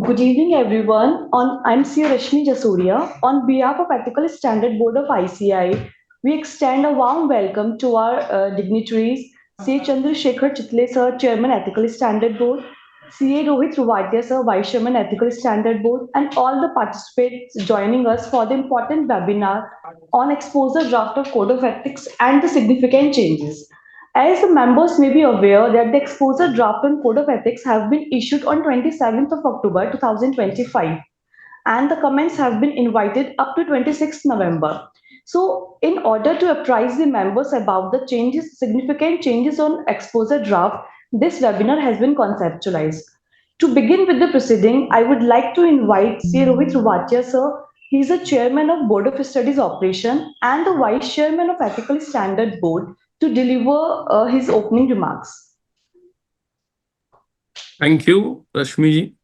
Good evening, everyone. I'm C. Rashmi Jasoria. On behalf of Ethical Standard Board of ICI, we extend a warm welcome to our dignitaries, C. Chandrasekhar Chitle Sir, Chairman Ethical Standard Board, CA Rohit Ruvatia Sir, Vice Chairman Ethical Standard Board, and all the participants joining us for the important webinar on exposure draft of Code of Ethics and the significant changes. As the members may be aware that the exposure draft on Code of Ethics have been issued on 27th of October 2025 and the comments have been invited up to 26th November. So, in order to apprise the members about the changes, significant changes on exposure draft, this webinar has been conceptualized. To begin with the proceeding, I would like to invite C. Rohit Ruvatia, sir. He is the chairman of Board of Studies Operation and the vice chairman of Ethical Standard Board to deliver his opening remarks. Thank you, Rashmi ji.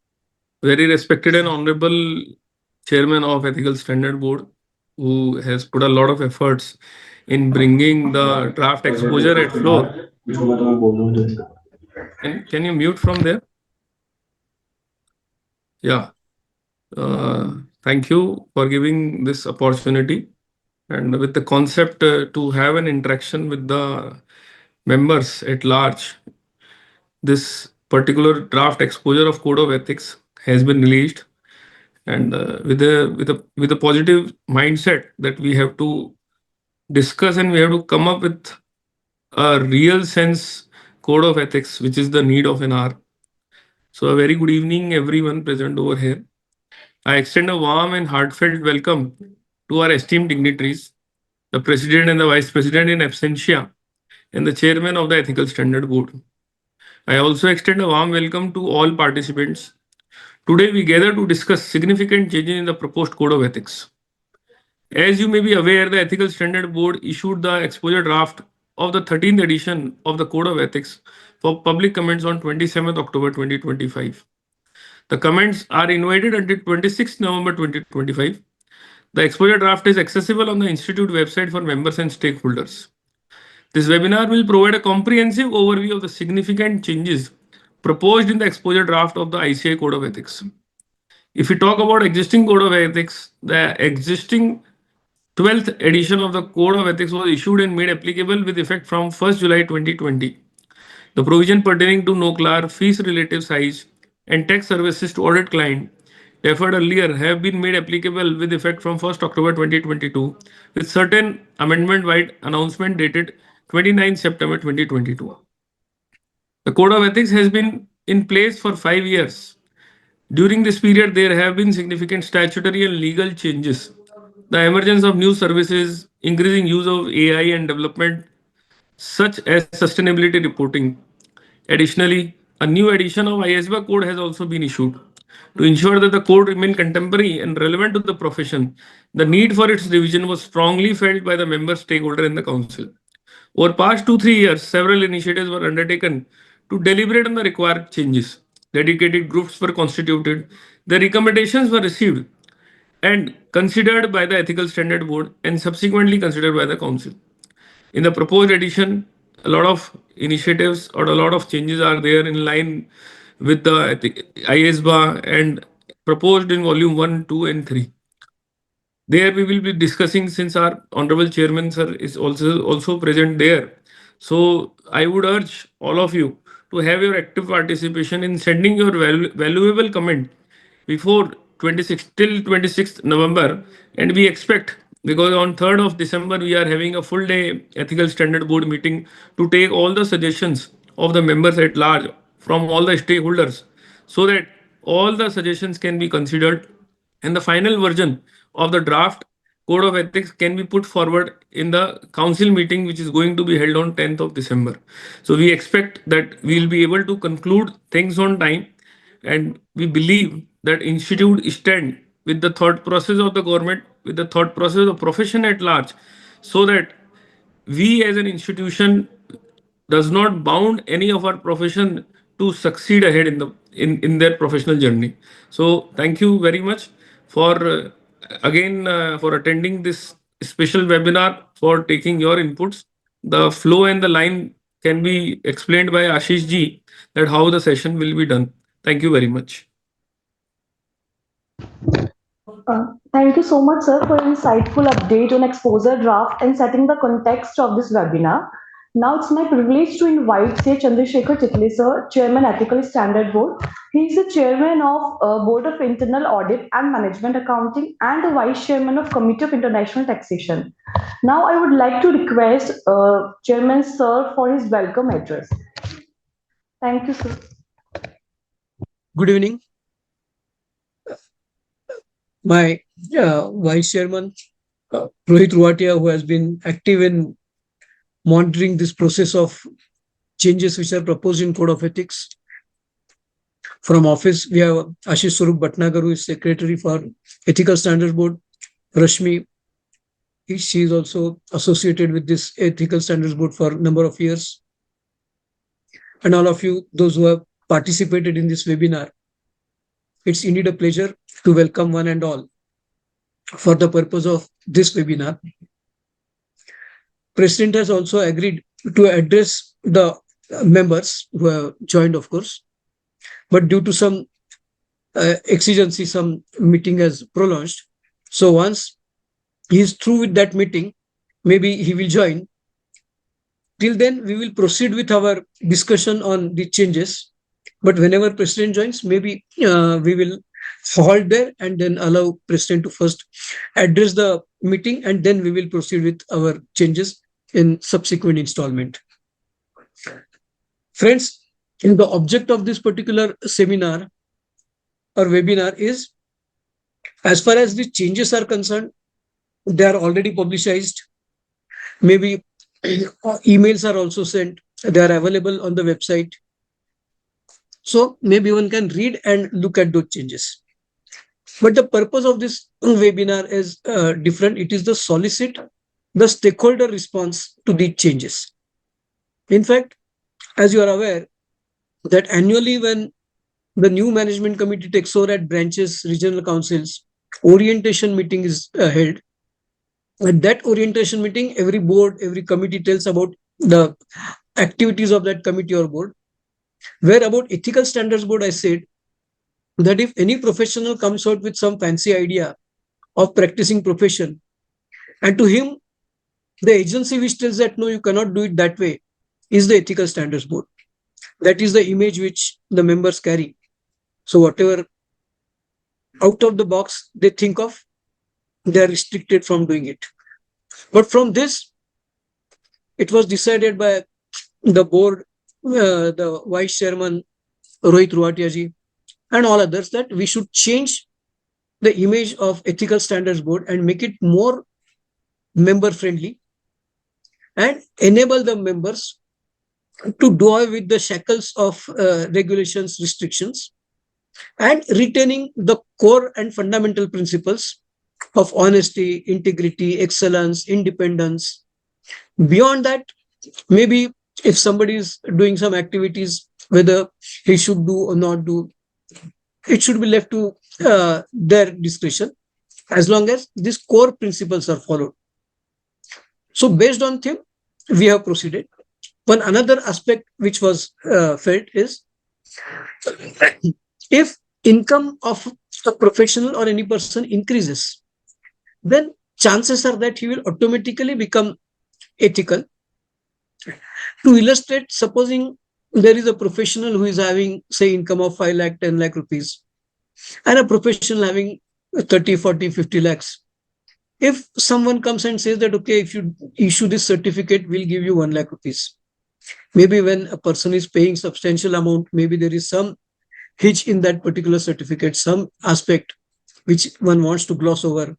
Very respected and honorable chairman of Ethical Standard Board, who has put a lot of efforts in bringing the draft exposure at floor. Can you mute from there? Yeah. Thank you for giving this opportunity. And with the concept to have an interaction with the members at large, this particular draft exposure of Code of Ethics has been released, and with a positive mindset that we have to discuss and we have to come up with a real sense code of ethics, which is the need of an hour. So a very good evening, everyone present over here. I extend a warm and heartfelt welcome to our esteemed dignitaries, the President and the Vice President in absentia, and the Chairman of the Ethical Standard Board. I also extend a warm welcome to all participants. Today, we gather to discuss significant changes in the proposed Code of Ethics. As you may be aware, the Ethical Standard Board issued the exposure draft of the 13th edition of the Code of Ethics for public comments on 27th October 2025. The comments are invited until 26th November 2025. The exposure draft is accessible on the Institute website for members and stakeholders. This webinar will provide a comprehensive overview of the significant changes proposed in the exposure draft of the ICI Code of Ethics. If we talk about existing Code of Ethics, the existing 12th edition of the Code of Ethics was issued and made applicable with effect from 1st July 2020. The provision pertaining to NOCLAR, fees relative size, and tax services to audit client referred earlier have been made applicable with effect from 1st October 2022, with certain amendment by announcement dated 29 September 2022. The Code of Ethics has been in place for 5 years. During this period, there have been significant statutory and legal changes. The emergence of new services, increasing use of AI and development such as sustainability reporting. Additionally, a new edition of ISBA code has also been issued. To ensure that the code remain contemporary and relevant to the profession, the need for its revision was strongly felt by the member stakeholder in the council. Over past 2-3 years, several initiatives were undertaken to deliberate on the required changes. Dedicated groups were constituted, the recommendations were received and considered by the Ethical Standard Board and subsequently considered by the Council. In the proposed edition, a lot of initiatives or a lot of changes are there in line with the ISBA and proposed in volume 1, 2, and 3. There we will be discussing, since our honorable chairman sir is also present there. So I would urge all of you to have your active participation in sending your valuable comment before 26th till 26th November, and we expect, because on 3rd of December we are having a full day ethical standard board meeting to take all the suggestions of the members at large from all the stakeholders, so that all the suggestions can be considered and the final version of the draft code of ethics can be put forward in the council meeting, which is going to be held on 10th of December. So we expect that we will be able to conclude things on time, and we believe that institute stand with the thought process of the government, with the thought process of profession at large, so that we as an institution does not bound any of our profession to succeed ahead in their professional journey. So thank you very much for again for attending this special webinar, for taking your inputs. The flow and the line can be explained by Ashish ji, that how the session will be done. Thank you very much. Thank you so much, sir, for an insightful update on exposure draft and setting the context of this webinar. Now it's my privilege to invite C. Chandrasekhar Chitle, sir, Chairman Ethical Standard Board. He is the Chairman of Board of Internal Audit and Management Accounting and the Vice Chairman of Committee of International Taxation. Now I would like to request Chairman Sir for his welcome address. Thank you, sir. Good evening. My Vice Chairman, Rohit Ruatia, who has been active in monitoring this process of changes which are proposed in Code of Ethics. From office, we have Ashish Swarup Bhatnagar, who is Secretary for Ethical Standards Board. Rashmi, she is also associated with this Ethical Standards Board for a number of years. And all of you, those who have participated in this webinar, it's indeed a pleasure to welcome one and all for the purpose of this webinar. President has also agreed to address the members who have joined, of course, but due to some exigency, some meeting has prolonged. So once he is through with that meeting, maybe he will join. Till then, we will proceed with our discussion on the changes. But whenever President joins, maybe we will halt there and then allow President to first address the meeting, and then we will proceed with our changes in subsequent installment. Friends, in the object of this particular seminar or webinar is, as far as the changes are concerned, they are already publicized. Maybe emails are also sent. They are available on the website. So maybe one can read and look at those changes. But the purpose of this webinar is different. It is to solicit the stakeholder response to these changes. In fact, as you are aware, that annually when the new management committee takes over at branches, regional councils, orientation meeting is held. At that orientation meeting, every board, every committee tells about the activities of that committee or board. Where about Ethical Standards Board, I said that if any professional comes out with some fancy idea of practicing profession, and to him, the agency which tells that no, you cannot do it that way, is the Ethical Standards Board. That is the image which the members carry. So whatever out of the box they think of, they are restricted from doing it. But from this, it was decided by the board, the Vice Chairman, Rohit Ruatia ji, and all others, that we should change the image of Ethical Standards Board and make it more member friendly and enable the members to do away with the shackles of regulations, restrictions, and retaining the core and fundamental principles of honesty, integrity, excellence, independence. Beyond that, maybe if somebody is doing some activities, whether he should do or not do, it should be left to their discretion, as long as these core principles are followed. So based on them, we have proceeded. One another aspect which was felt is, if income of a professional or any person increases, then chances are that he will automatically become ethical. To illustrate, supposing there is a professional who is having, say, income of 5 lakh, 10 lakh rupees, and a professional having 30, 40, 50 lakhs. If someone comes and says that, okay, if you issue this certificate, we'll give you 1 lakh rupees. Maybe when a person is paying substantial amount, maybe there is some hitch in that particular certificate, some aspect which one wants to gloss over.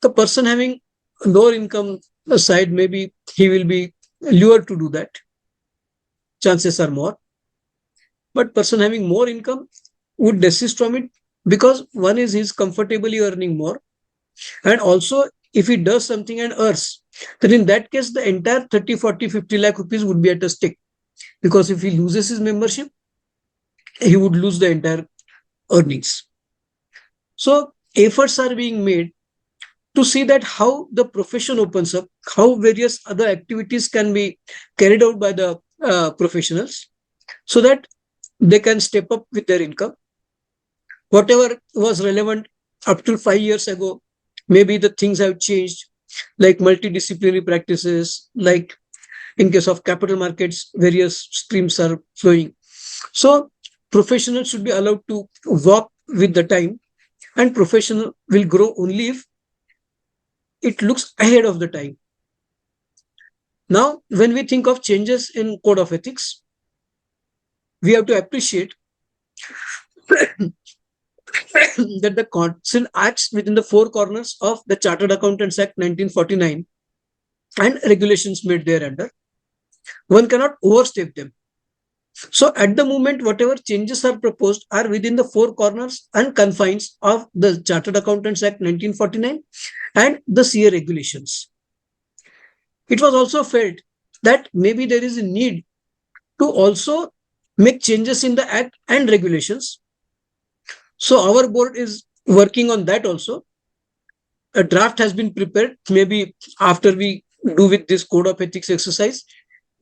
The person having lower income side, maybe he will be lured to do that. Chances are more. But person having more income would desist from it, because one is he's comfortably earning more. And also, if he does something and earns, then in that case, the entire 30, 40, 50 lakh rupees would be at a stake. Because if he loses his membership, he would lose the entire earnings. So efforts are being made to see that how the profession opens up, how various other activities can be carried out by the professionals, so that they can step up with their income. Whatever was relevant up to 5 years ago, maybe the things have changed, like multidisciplinary practices, like in case of capital markets, various streams are flowing. So professionals should be allowed to walk with the time, and professional will grow only if it looks ahead of the time. Now, when we think of changes in code of ethics, we have to appreciate that the council acts within the four corners of the Chartered Accountants Act 1949 and regulations made thereunder. One cannot overstep them. So at the moment, whatever changes are proposed are within the four corners and confines of the Chartered Accountants Act 1949 and the CA regulations. It was also felt that maybe there is a need to also make changes in the act and regulations. So our board is working on that also. A draft has been prepared. Maybe after we do with this code of ethics exercise,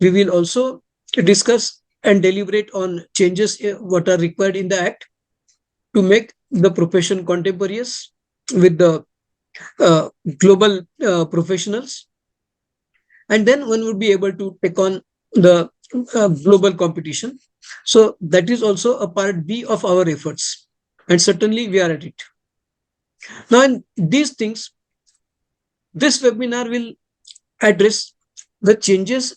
we will also discuss and deliberate on changes what are required in the act to make the profession contemporaneous with the global professionals, and then one would be able to take on the global competition. So that is also a part B of our efforts, and certainly we are at it. Now, in these things, this webinar will address the changes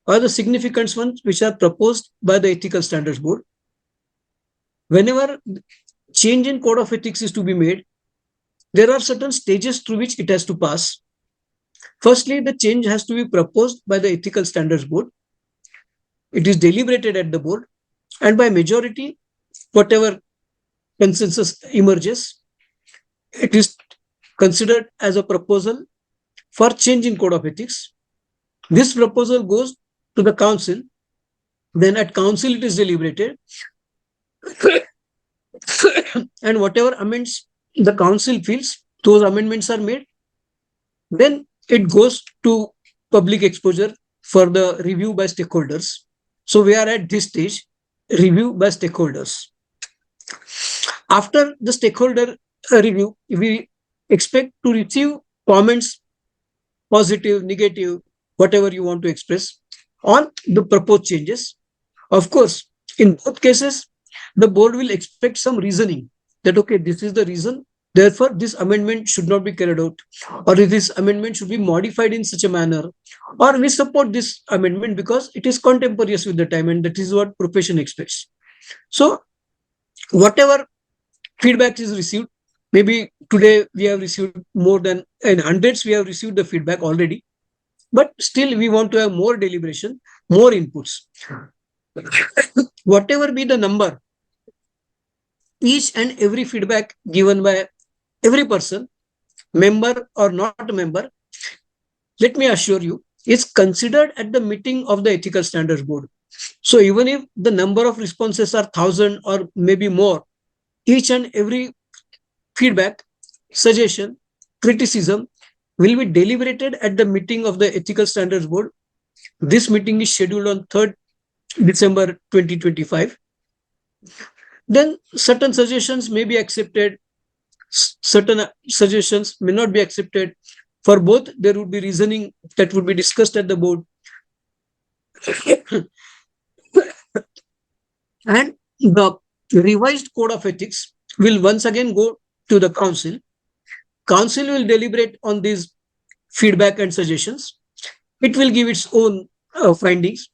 or the significant ones which are proposed by the Ethical Standards Board. Whenever change in code of ethics is to be made, there are certain stages through which it has to pass. Firstly, the change has to be proposed by the Ethical Standards Board. It is deliberated at the board, and by majority, whatever consensus emerges, it is considered as a proposal for change in code of ethics. This proposal goes to the council. Then at council, it is deliberated. And whatever amendments the council feels, those amendments are made. Then it goes to public exposure for the review by stakeholders. So we are at this stage, review by stakeholders. After the stakeholder review, we expect to receive comments, positive, negative, whatever you want to express on the proposed changes. Of course, in both cases, the board will expect some reasoning that, okay, this is the reason, therefore this amendment should not be carried out, or this amendment should be modified in such a manner, or we support this amendment because it is contemporaneous with the time, and that is what profession expects. So whatever feedback is received, maybe today we have received more than in hundreds, we have received the feedback already, but still we want to have more deliberation, more inputs. Whatever be the number, each and every feedback given by every person, member or not a member, let me assure you, is considered at the meeting of the Ethical Standards Board. So even if the number of responses are 1,000 or maybe more, each and every feedback, suggestion, criticism will be deliberated at the meeting of the Ethical Standards Board. This meeting is scheduled on 3rd December 2025. Then certain suggestions may be accepted, certain suggestions may not be accepted. For both, there would be reasoning that would be discussed at the board. And the revised code of ethics will once again go to the council. Council will deliberate on these feedback and suggestions. It will give its own findings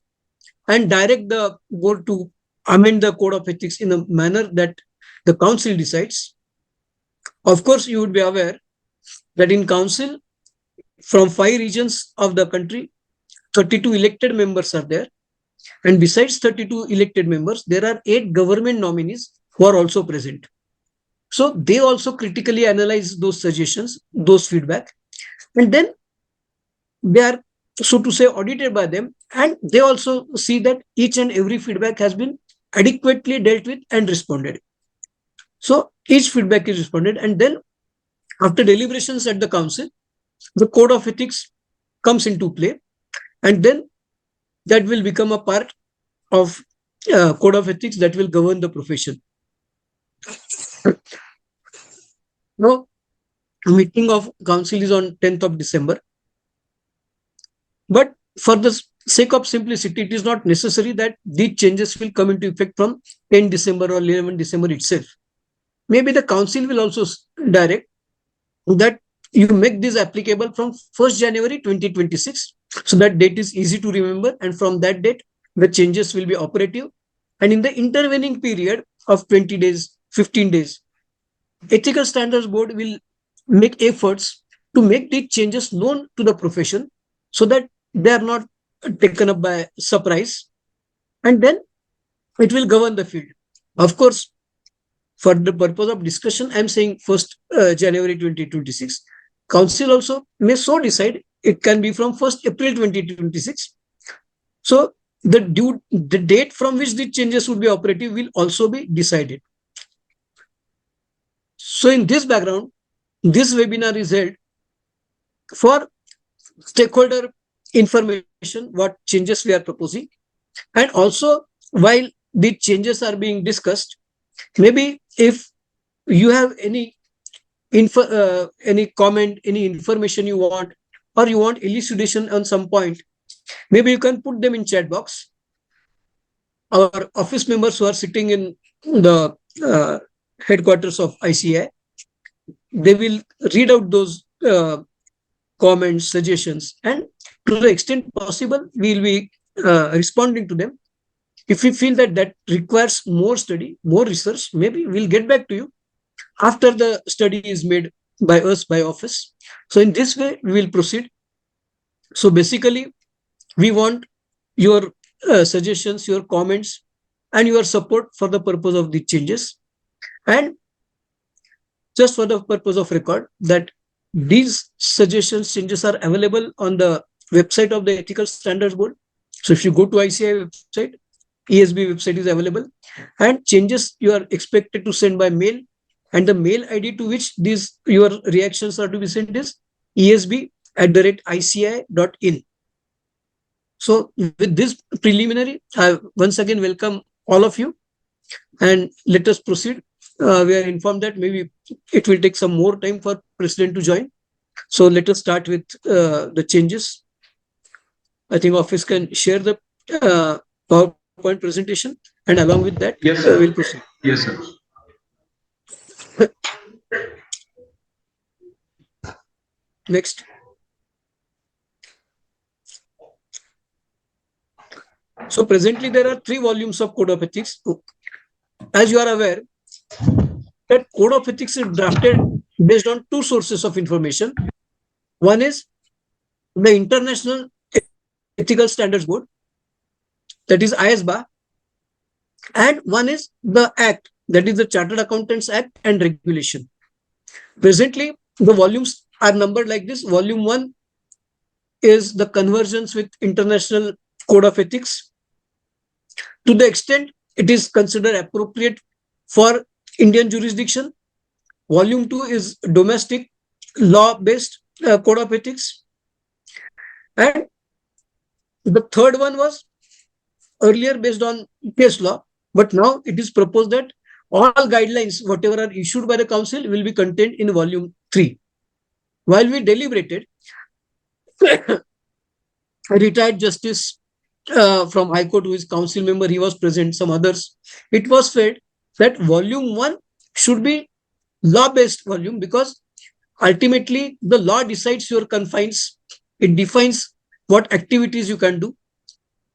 and direct the board to amend the code of ethics in a manner that the council decides. Of course, you would be aware that in council, from 5 regions of the country, 32 elected members are there. And besides 32 elected members, there are 8 government nominees who are also present. So they also critically analyze those suggestions, those feedback, and then they are, so to say, audited by them, and they also see that each and every feedback has been adequately dealt with and responded. So each feedback is responded, and then after deliberations at the council, the code of ethics comes into play, and then that will become a part of code of ethics that will govern the profession. Now, meeting of council is on 10th of December. But for the sake of simplicity, it is not necessary that these changes will come into effect from 10 December or 11 December itself. Maybe the council will also direct that you make this applicable from 1st January 2026. So that date is easy to remember. And from that date, the changes will be operative. And in the intervening period of 20 days, 15 days, Ethical Standards Board will make efforts to make these changes known to the profession so that they are not taken up by surprise. And then it will govern the field. Of course, for the purpose of discussion, I am saying 1st January 2026. Council also may so decide. It can be from 1st April 2026. So the date from which the changes would be operative will also be decided. So in this background, this webinar is held for stakeholder information, what changes we are proposing. And also, while the changes are being discussed, maybe if you have any comment, any information you want, or you want elucidation on some point, maybe you can put them in chat box. Our office members who are sitting in the headquarters of ICAI, they will read out those comments, suggestions, and to the extent possible, we will be responding to them. If we feel that that requires more study, more research, maybe we'll get back to you after the study is made by us, by office. So in this way, we will proceed. So basically, we want your suggestions, your comments, and your support for the purpose of the changes. And just for the purpose of record, that these suggestions, changes are available on the website of the Ethical Standards Board. So if you go to ICAI website, ESB website is available, and changes you are expected to send by mail, and the mail ID to which these your reactions are to be sent is esb@ici.in. So with this preliminary, I once again welcome all of you, and let us proceed. We are informed that maybe it will take some more time for President to join. So let us start with the changes. I think office can share the PowerPoint presentation, and along with that, Yes, sir. we'll proceed. Yes, sir. Next. So presently there are 3 volumes of Code of Ethics. As you are aware, that Code of Ethics is drafted based on 2 sources of information. One is the International Ethical Standards Board, that is ISBA, and one is the Act, that is the Chartered Accountants Act and Regulation. Presently, the volumes are numbered like this. Volume 1 is the convergence with International Code of Ethics. To the extent it is considered appropriate for Indian jurisdiction. Volume 2 is domestic law-based Code of Ethics. And the third one was earlier based on case law, but now it is proposed that all guidelines, whatever are issued by the council, will be contained in volume 3. While we deliberated, a retired justice from High Court, who is council member, he was present, some others, it was felt that volume 1 should be law-based volume, because ultimately the law decides your confines, it defines what activities you can do,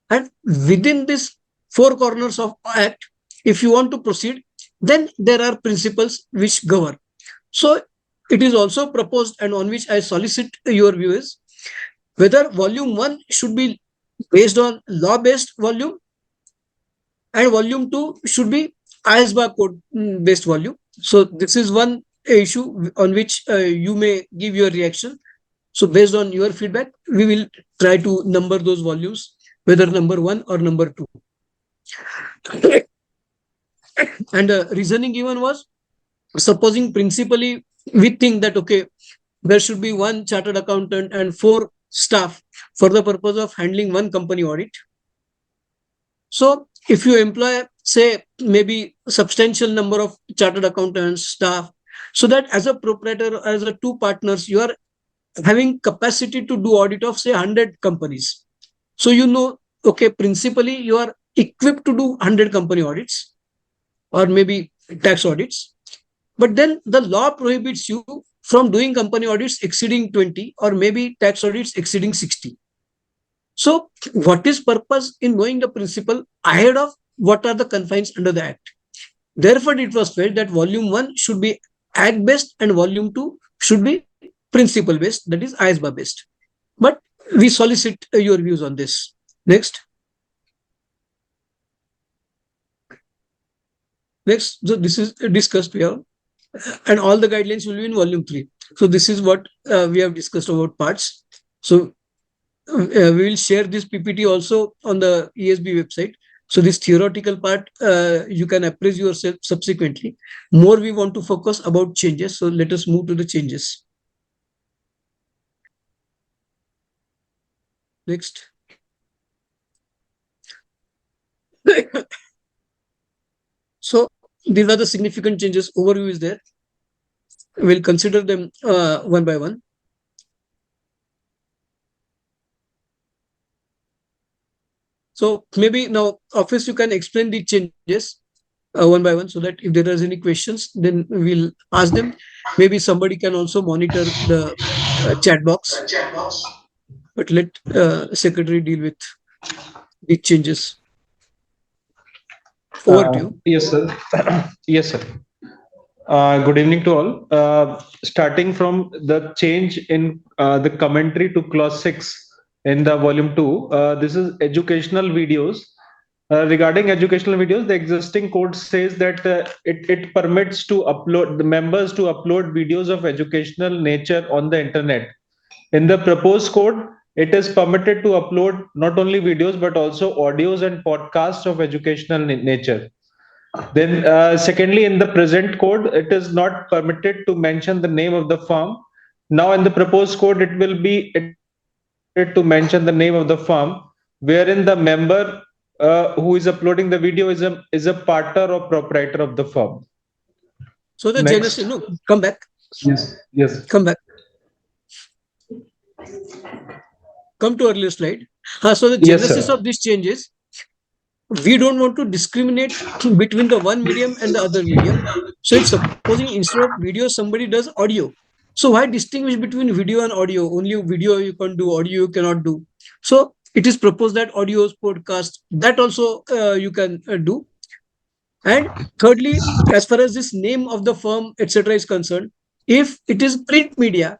and within this 4 corners of Act, if you want to proceed, then there are principles which govern. So it is also proposed, and on which I solicit your views, whether volume 1 should be based on law-based volume, and volume 2 should be ISBA code based volume. So this is one issue on which you may give your reaction. So based on your feedback, we will try to number those volumes, whether number 1 or number 2. And the reasoning given was, supposing principally we think that, okay, there should be 1 chartered accountant and 4 staff for the purpose of handling 1 company audit. So if you employ say maybe substantial number of chartered accountants, staff, so that as a proprietor or as a two partners, you are having capacity to do audit of say 100 companies. So okay, principally you are equipped to do 100 company audits or maybe tax audits. But then the law prohibits you from doing company audits exceeding 20 or maybe tax audits exceeding 60. So what is purpose in knowing the principle ahead of what are the confines under the act? Therefore, it was felt that volume 1 should be act based and volume 2 should be principle based, that is ISBA based. But we solicit your views on this. Next. So this is discussed here, and all the guidelines will be in volume 3. So this is what we have discussed about parts. So we will share this PPT also on the ESB website. So this theoretical part, you can appraise yourself subsequently. More we want to focus about changes. So let us move to the changes. Next. So these are the significant changes. Overview is there. We'll consider them one by one. So maybe now, Office, you can explain the changes one by one, so that if there are any questions, then we'll ask them. Maybe somebody can also monitor the chat box. But let Secretary deal with the changes. Over to you. Yes, sir. Yes, sir. Good evening to all. Starting from the change in the commentary to clause 6 in the volume 2, this is educational videos. Regarding educational videos, the existing code says that it permits to upload the members to upload videos of educational nature on the internet. In the proposed code, it is permitted to upload not only videos but also audios and podcasts of educational nature. Then, secondly, in the present code, it is not permitted to mention the name of the firm. Now, in the proposed code, it will be to mention the name of the firm, wherein the member who is uploading the video is a partner or proprietor of the firm. So the Next. genesis, come back. Yes. Come back. Come to earlier slide. So the Yes, genesis sir. of these changes, we don't want to discriminate between the one medium and the other medium. So if supposing instead of video, somebody does audio. So why distinguish between video and audio? Only video you can do, audio you cannot do. So it is proposed that audios, podcast, that also you can do. And thirdly, as far as this name of the firm, etc. is concerned, if it is print media,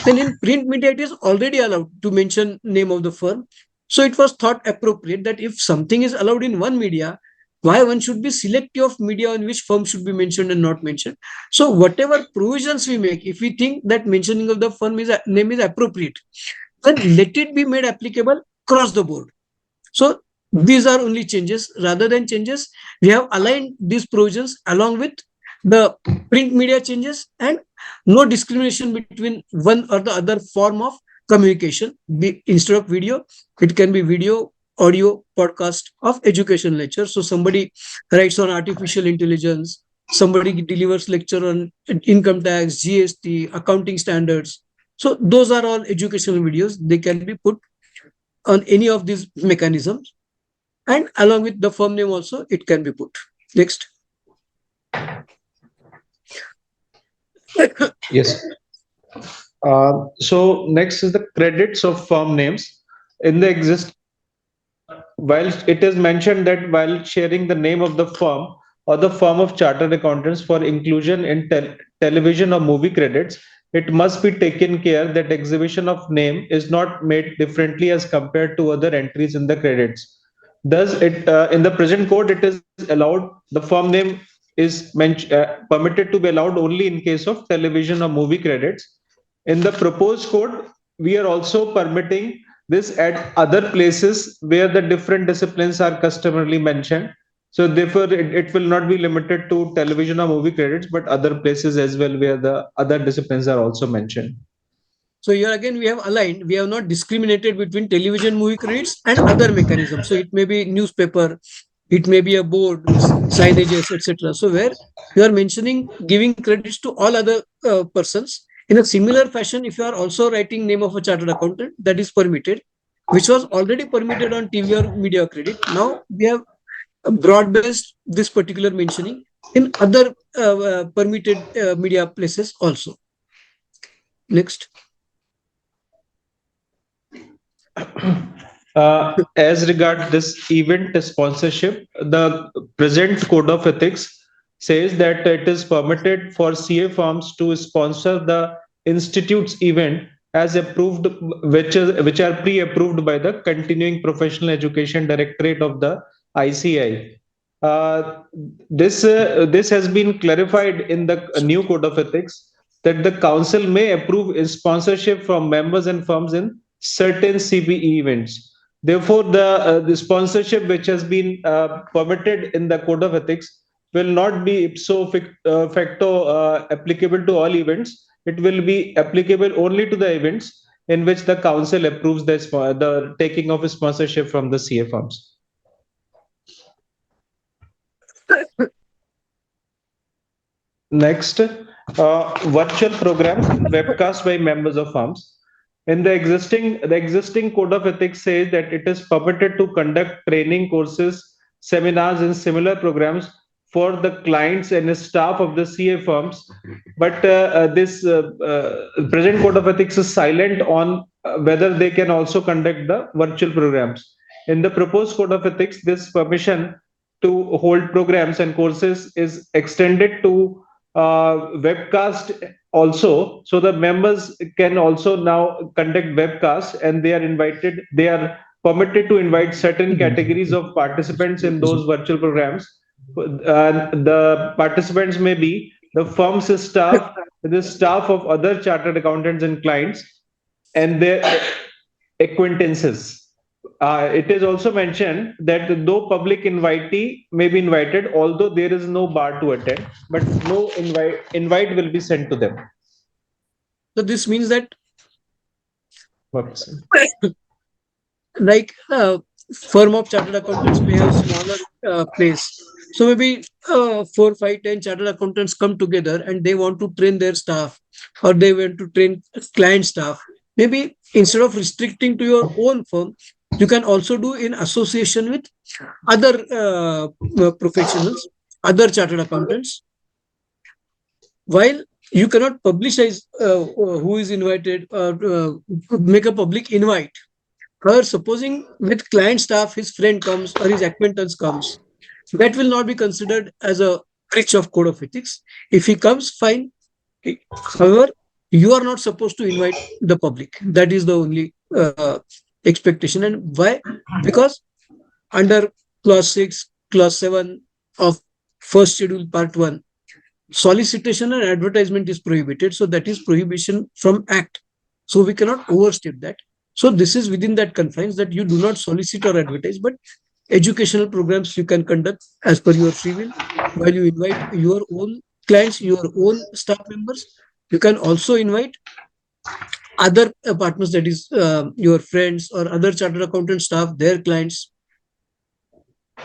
then in print media it is already allowed to mention name of the firm. So it was thought appropriate that if something is allowed in one media, why one should be selective of media on which firm should be mentioned and not mentioned. So whatever provisions we make, if we think that mentioning of the firm name is appropriate, then let it be made applicable across the board. So these are only changes. Rather than changes, we have aligned these provisions along with the print media changes, and no discrimination between one or the other form of communication. Instead of video, it can be video, audio, podcast of education lecture. So somebody writes on artificial intelligence, somebody delivers lecture on income tax, GST, accounting standards. So those are all educational videos. They can be put on any of these mechanisms, and along with the firm name also it can be put. Next. Yes. So next is the credits of firm names. In the while it is mentioned that while sharing the name of the firm or the firm of chartered accountants for inclusion in television or movie credits, it must be taken care that exhibition of name is not made differently as compared to other entries in the credits. Thus, in the present code, it is allowed, the firm name is permitted to be allowed only in case of television or movie credits. In the proposed code, we are also permitting this at other places where the different disciplines are customarily mentioned. So therefore, it will not be limited to television or movie credits, but other places as well where the other disciplines are also mentioned. So here again, we have aligned, we have not discriminated between television movie credits and other mechanisms. So it may be newspaper, It may be a board, signages, etc. So where you are mentioning giving credits to all other persons. In a similar fashion, if you are also writing name of a chartered accountant, that is permitted, which was already permitted on TV or media credit. Now we have broad-based this particular mentioning in other permitted media places also. Next. As regard this event sponsorship, the present code of ethics says that it is permitted for CA firms to sponsor the institute's event as approved, which are pre-approved by the Continuing Professional Education Directorate of the ICI. This has been clarified in the new code of ethics that the council may approve sponsorship from members and firms in certain CPE events. Therefore, the sponsorship which has been permitted in the code of ethics will not be ipso facto applicable to all events. It will be applicable only to the events in which the council approves the taking of sponsorship from the CA firms. Next, virtual programs webcast by members of firms. In the existing code of ethics says that it is permitted to conduct training courses, seminars, and similar programs for the clients and staff of the CA firms. But this present code of ethics is silent on whether they can also conduct the virtual programs. In the proposed code of ethics, this permission to hold programs and courses is extended to webcast also, so the members can also now conduct webcasts, and they are permitted to invite certain categories of participants in those virtual programs. The participants may be the firm's staff, the staff of other chartered accountants and clients, and their acquaintances. It is also mentioned that though public invitee may be invited, although there is no bar to attend, but no invite will be sent to them. So this means that Whoops. like firm of chartered accountants may have smaller place. So maybe 4, 5, 10 chartered accountants come together and they want to train their staff, or they want to train client staff. Maybe instead of restricting to your own firm, you can also do in association with other professionals, other chartered accountants. While you cannot publicize who is invited or make a public invite. Or supposing with client staff, his friend comes or his acquaintance comes, that will not be considered as a breach of code of ethics. If he comes, fine. However, you are not supposed to invite the public. That is the only expectation. And why? Because under clause 6, clause 7 of first schedule part 1, solicitation and advertisement is prohibited. So that is prohibition from act. So we cannot overstate that. So this is within that confines that you do not solicit or advertise, but educational programs you can conduct as per your free will, while you invite your own clients, your own staff members. You can also invite other partners, that is your friends or other chartered accountant staff, their clients.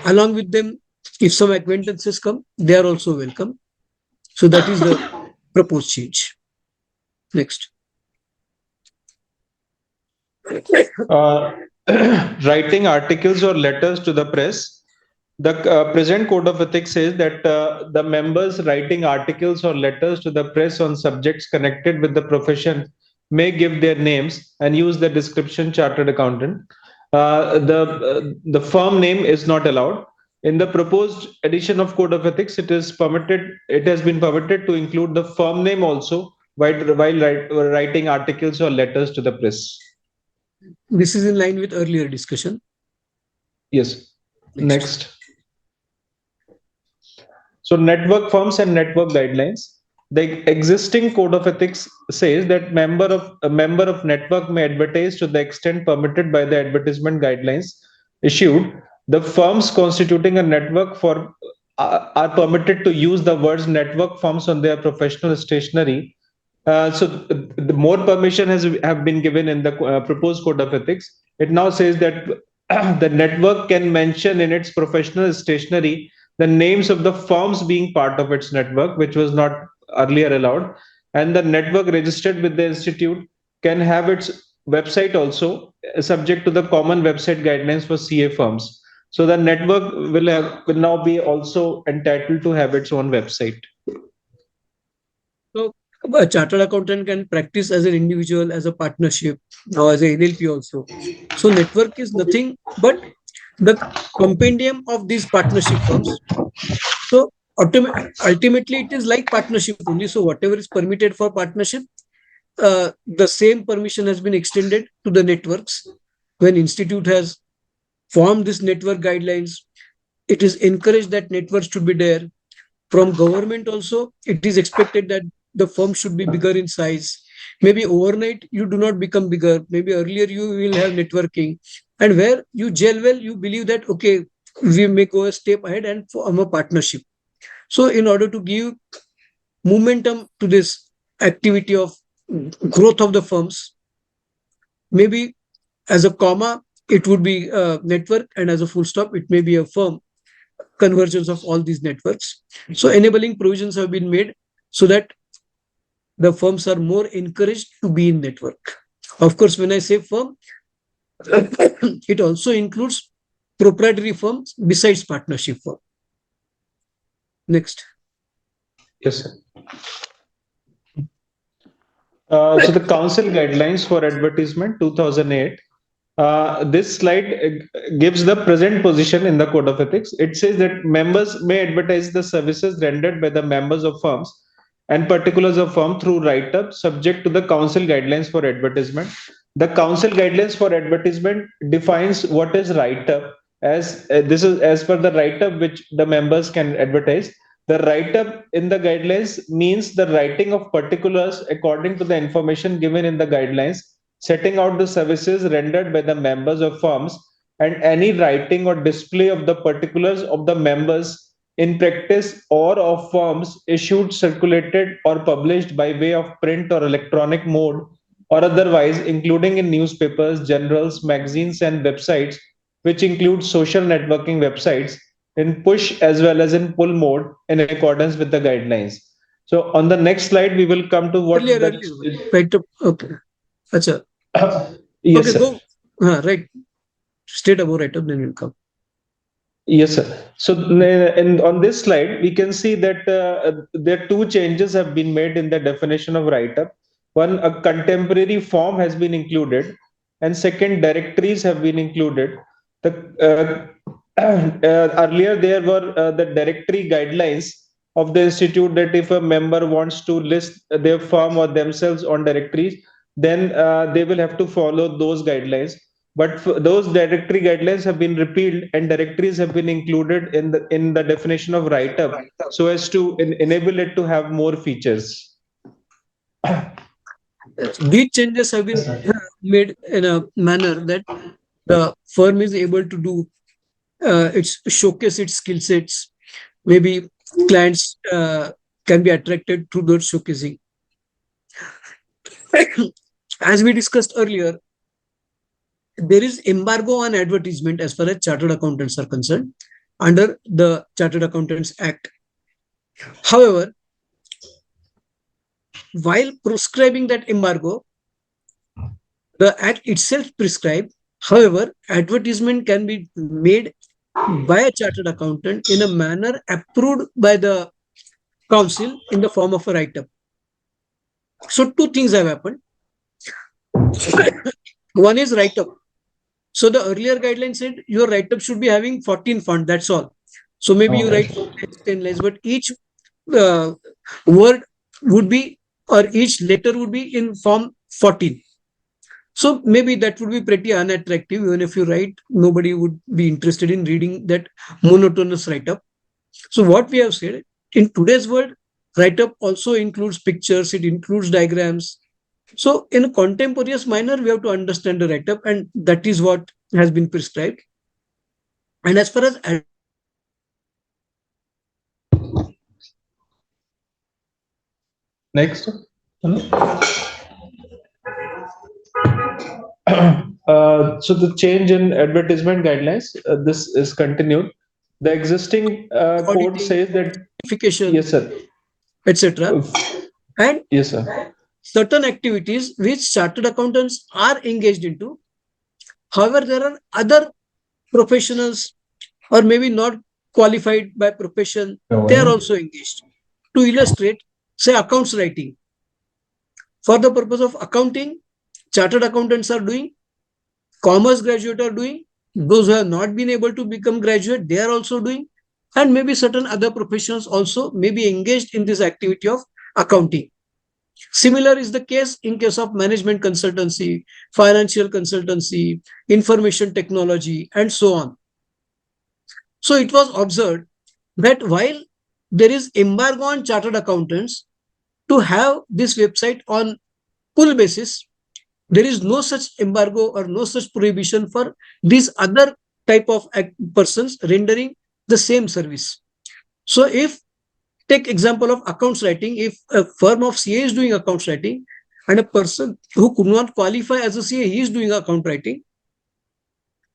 Along with them, if some acquaintances come, they are also welcome. So that is the proposed change. Next. Writing articles or letters to the press. The present code of ethics says that the members writing articles or letters to the press on subjects connected with the profession may give their names and use the description chartered accountant. The firm name is not allowed. In the proposed edition of code of ethics, it has been permitted to include the firm name also while writing articles or letters to the press. This is in line with earlier discussion. Yes. Next. So network firms and network guidelines. The existing code of ethics says that a member of network may advertise to the extent permitted by the advertisement guidelines issued. The firms constituting a network are permitted to use the words network firms on their professional stationery. So the more permission have been given in the proposed code of ethics. It now says that the network can mention in its professional stationery the names of the firms being part of its network, which was not earlier allowed. And the network registered with the institute can have its website also, subject to the common website guidelines for CA firms. So the network will now be also entitled to have its own website. So a chartered accountant can practice as an individual, as a partnership, or as a LLP also. So network is nothing but the compendium of these partnership firms. So ultimately, it is like partnership only. So whatever is permitted for partnership, the same permission has been extended to the networks. When institute has formed this network guidelines, it is encouraged that networks should be there. From government also, it is expected that the firm should be bigger in size. Maybe overnight you do not become bigger. Maybe earlier you will have networking, and where you gel well, you believe that okay, we may go a step ahead and form a partnership. So, in order to give momentum to this activity of growth of the firms, maybe as a comma, it would be a network, and as a full stop, it may be a firm convergence of all these networks. So, enabling provisions have been made so that the firms are more encouraged to be in network. Of course, when I say firm, it also includes proprietary firms besides partnership firm. Next. Yes, sir. So the council guidelines for advertisement 2008. This slide gives the present position in the code of ethics. It says that members may advertise the services rendered by the members of firms and particulars of firm through write-up subject to the council guidelines for advertisement. The council guidelines for advertisement defines what is write-up, as this is as per the write-up which the members can advertise. The write-up in the guidelines means the writing of particulars according to the information given in the guidelines, setting out the services rendered by the members of firms, and any writing or display of the particulars of the members in practice or of firms issued, circulated, or published by way of print or electronic mode or otherwise, including in newspapers, journals, magazines, and websites, which include social networking websites, in push as well as in pull mode in accordance with the guidelines. So on the next slide, we will come to what Earlier, right up. Okay. Acha. Yes, Okay, sir. go. Right. State above right up, then we'll come. Yes, sir. So, and on this slide, we can see that there are two changes have been made in the definition of write-up. One, a contemporary form has been included, and second, directories have been included. Earlier, there were the directory guidelines of the institute that if a member wants to list their firm or themselves on directories, then they will have to follow those guidelines. But those directory guidelines have been repealed and directories have been included in the definition of write-up so as to enable it to have more features. These changes have been made in a manner that the firm is able to do its showcase its skill sets. Maybe clients can be attracted through those showcasing. As we discussed earlier, there is embargo on advertisement as far as chartered accountants are concerned under the Chartered Accountants Act. However, while prescribing that embargo, the Act itself prescribes, however, advertisement can be made by a chartered accountant in a manner approved by the council in the form of a write-up. So two things have happened. One is write-up. So the earlier guideline said your write-up should be having 14 font, that's all. So maybe you write 10 lines, but each word would be, or each letter would be in form 14. So maybe that would be pretty unattractive. Even if you write, nobody would be interested in reading that monotonous write-up. So what we have said, in today's world, write-up also includes pictures, it includes diagrams. So in a contemporaneous manner, we have to understand the write-up, and that is what has been prescribed. And as far as Next. So the change in advertisement guidelines, this is continued. The existing code Auditing. says that Certification, yes, sir. etc. And Yes, sir. certain activities which chartered accountants are engaged into. However, there are other professionals or maybe not qualified by profession, they are also engaged. To illustrate, say accounts writing. For the purpose of accounting, chartered accountants are doing, commerce graduate are doing, those who have not been able to become graduate, they are also doing, and maybe certain other professionals also may be engaged in this activity of accounting. Similar is the case in case of management consultancy, financial consultancy, information technology, and so on. So it was observed that while there is embargo on chartered accountants to have this website on pull basis, there is no such embargo or no such prohibition for these other type of persons rendering the same service. So if take example of accounts writing, if a firm of CA is doing accounts writing and a person who could not qualify as a CA, he is doing account writing.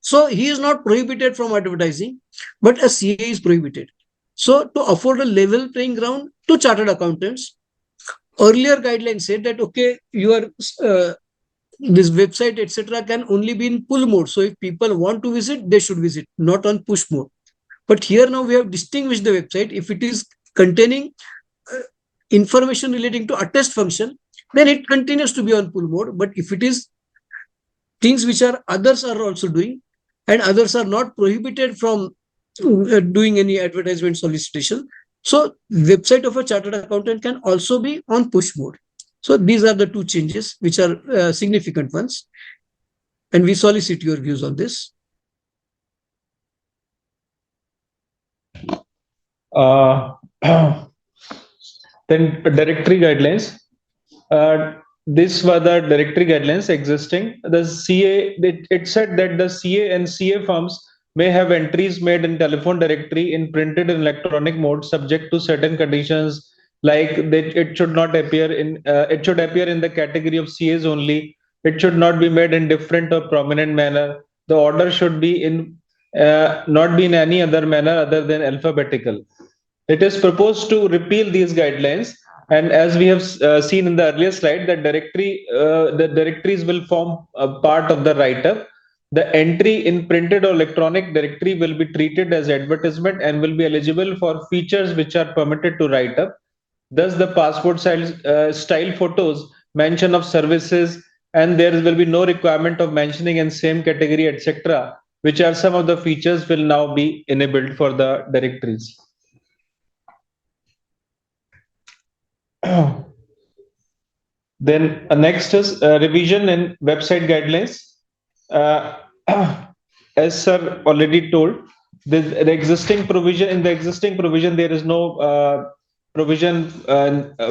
So he is not prohibited from advertising, but a CA is prohibited. So to afford a level playing ground to chartered accountants, earlier guidelines said that, okay, your this website, etc., can only be in pull mode. So if people want to visit, they should visit, not on push mode. But here now we have distinguished the website. If it is containing information relating to attest function, then it continues to be on pull mode. But if it is things which are others are also doing and others are not prohibited from doing any advertisement solicitation, so website of a chartered accountant can also be on push mode. So these are the two changes which are significant ones, and we solicit your views on this. Then directory guidelines. These were the directory guidelines existing. The CA, it said that the CA and CA firms may have entries made in telephone directory in printed and electronic mode, subject to certain conditions, like that it should not appear in it should appear in the category of CAs only. It should not be made in different or prominent manner. The order should be in not be in any other manner other than alphabetical. It is proposed to repeal these guidelines, and as we have seen in the earlier slide, the directories will form a part of the write-up. The entry in printed or electronic directory will be treated as advertisement and will be eligible for features which are permitted to write up. Thus, the passport style photos, mention of services, and there will be no requirement of mentioning in same category, etc., which are some of the features will now be enabled for the directories. Then next is revision in website guidelines. As sir already told, the existing provision there is no provision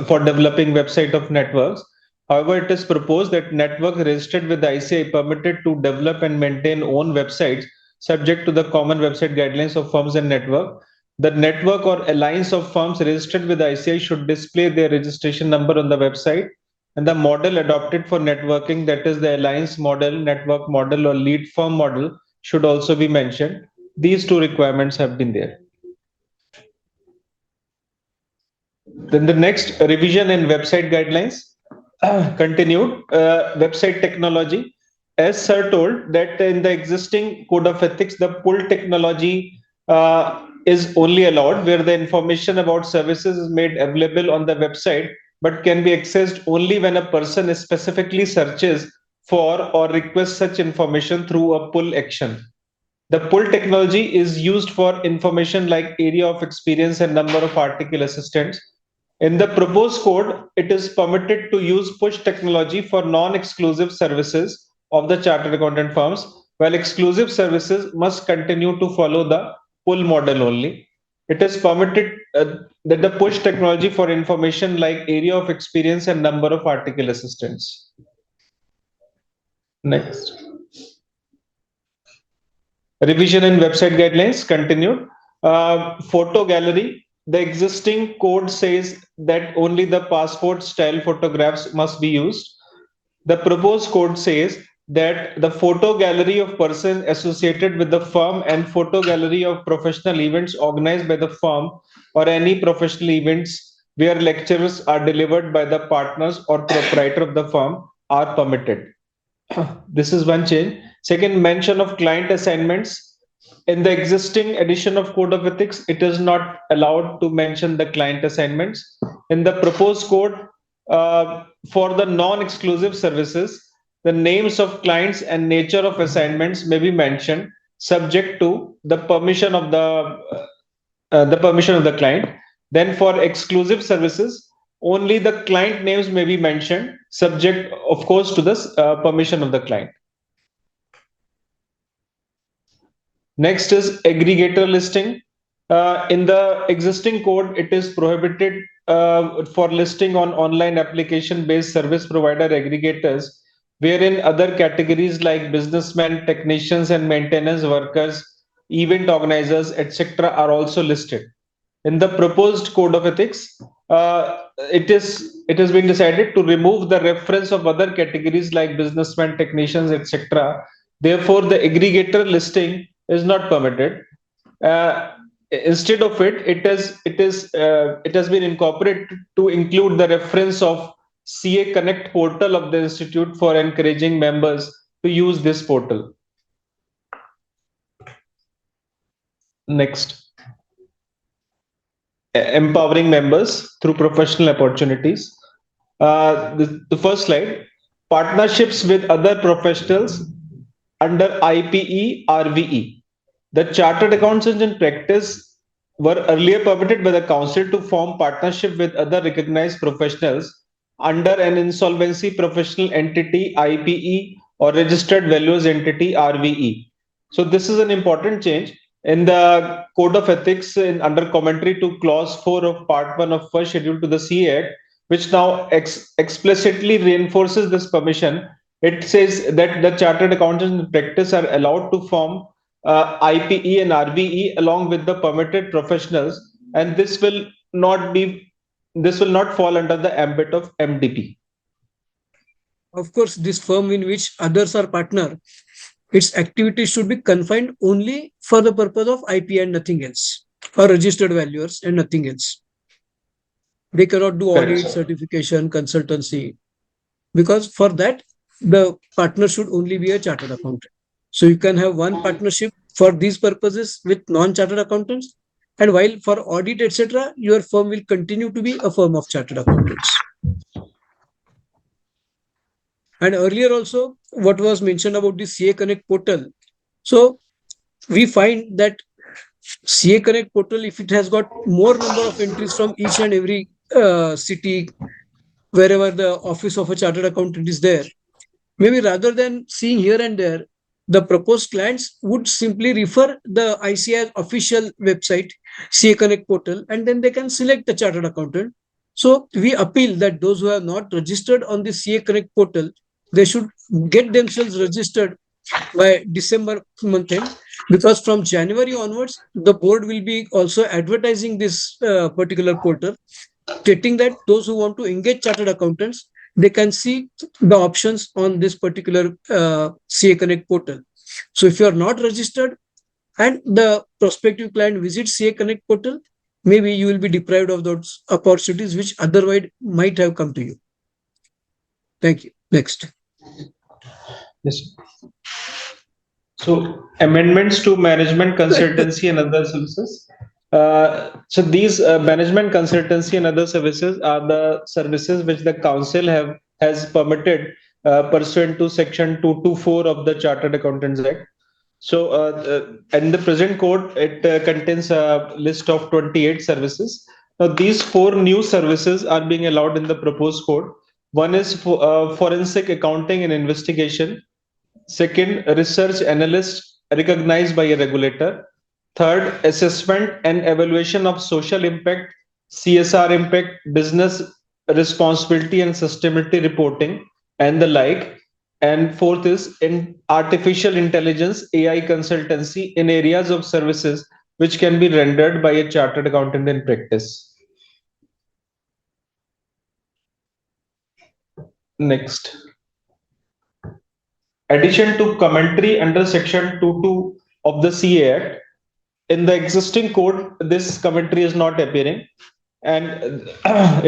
for developing website of networks. However, it is proposed that network registered with the ICAI permitted to develop and maintain own websites subject to the common website guidelines of firms and network. The network or alliance of firms registered with the ICAI should display their registration number on the website, and the model adopted for networking, that is the alliance model, network model, or lead firm model, should also be mentioned. These two requirements have been there. Then the next revision in website guidelines continued. Website technology, as sir told, that in the existing code of ethics, the pull technology is only allowed where the information about services is made available on the website, but can be accessed only when a person specifically searches for or requests such information through a pull action. The pull technology is used for information like area of experience and number of article assistants. In the proposed code, it is permitted to use push technology for non-exclusive services of the chartered accountant firms, while exclusive services must continue to follow the pull model only. It is permitted that the push technology for information like area of experience and number of article assistants. Next. Revision in website guidelines continued. Photo gallery. The existing code says that only the passport style photographs must be used. The proposed code says that the photo gallery of persons associated with the firm and photo gallery of professional events organized by the firm or any professional events where lectures are delivered by the partners or proprietor of the firm are permitted. This is one change. Second, mention of client assignments. In the existing edition of Code of Ethics, it is not allowed to mention the client assignments. In the proposed code, for the non-exclusive services, the names of clients and nature of assignments may be mentioned, subject to the permission of the client. Then for exclusive services, only the client names may be mentioned, subject, of course, to the permission of the client. Next is aggregator listing. In the existing code, it is prohibited for listing on online application-based service provider aggregators, wherein other categories like businessmen, technicians, and maintenance workers, event organizers, etc., are also listed. In the proposed code of ethics, it has been decided to remove the reference of other categories like businessmen, technicians, etc. Therefore, the aggregator listing is not permitted. Instead of it, it has been incorporated to include the reference of CA Connect portal of the institute for encouraging members to use this portal. Next, empowering members through professional opportunities. The first slide, partnerships with other professionals under IPE RVE. The chartered accountants in practice were earlier permitted by the council to form partnership with other recognized professionals under an insolvency professional entity IPE or registered values entity RVE. So this is an important change in the code of ethics under commentary to clause 4 of part 1 of first schedule to the CA Act, which now explicitly reinforces this permission. It says that the chartered accountants in practice are allowed to form IPE and RVE along with the permitted professionals, and this will not fall under the ambit of MDP. Of course, this firm in which others are partner, its activities should be confined only for the purpose of IP and nothing else, or registered valuers and nothing else. They cannot do Correct, audit, sir. certification, consultancy, because for that, the partner should only be a chartered accountant. So you can have one partnership for these purposes with non-chartered accountants, and while for audit, etc., your firm will continue to be a firm of chartered accountants. And earlier also, what was mentioned about the CA Connect portal. So we find that CA Connect portal, if it has got more number of entries from each and every city, wherever the office of a chartered accountant is there, maybe rather than seeing here and there, the proposed clients would simply refer the ICI official website, CA Connect portal, and then they can select the chartered accountant. So we appeal that those who have not registered on the CA Connect portal, they should get themselves registered by December month end, because from January onwards, the board will be also advertising this particular portal, stating that those who want to engage chartered accountants, they can see the options on this particular CA Connect portal. So if you are not registered and the prospective client visits CA Connect portal, maybe you will be deprived of those opportunities which otherwise might have come to you. Thank you. Next. Yes. So amendments to management consultancy and other services. So these management consultancy and other services are the services which the council has permitted pursuant to section 224 of the Chartered Accountants Act. So in the present code, it contains a list of 28 services. Now these 4 new services are being allowed in the proposed code. One is forensic accounting and investigation. Second, research analyst recognized by a regulator. Third, assessment and evaluation of social impact, CSR impact, business responsibility and sustainability reporting, and the like. And fourth is in artificial intelligence, AI consultancy in areas of services which can be rendered by a chartered accountant in practice. Next. addition to commentary under section 22 of the CA Act. In the existing code, this commentary is not appearing, and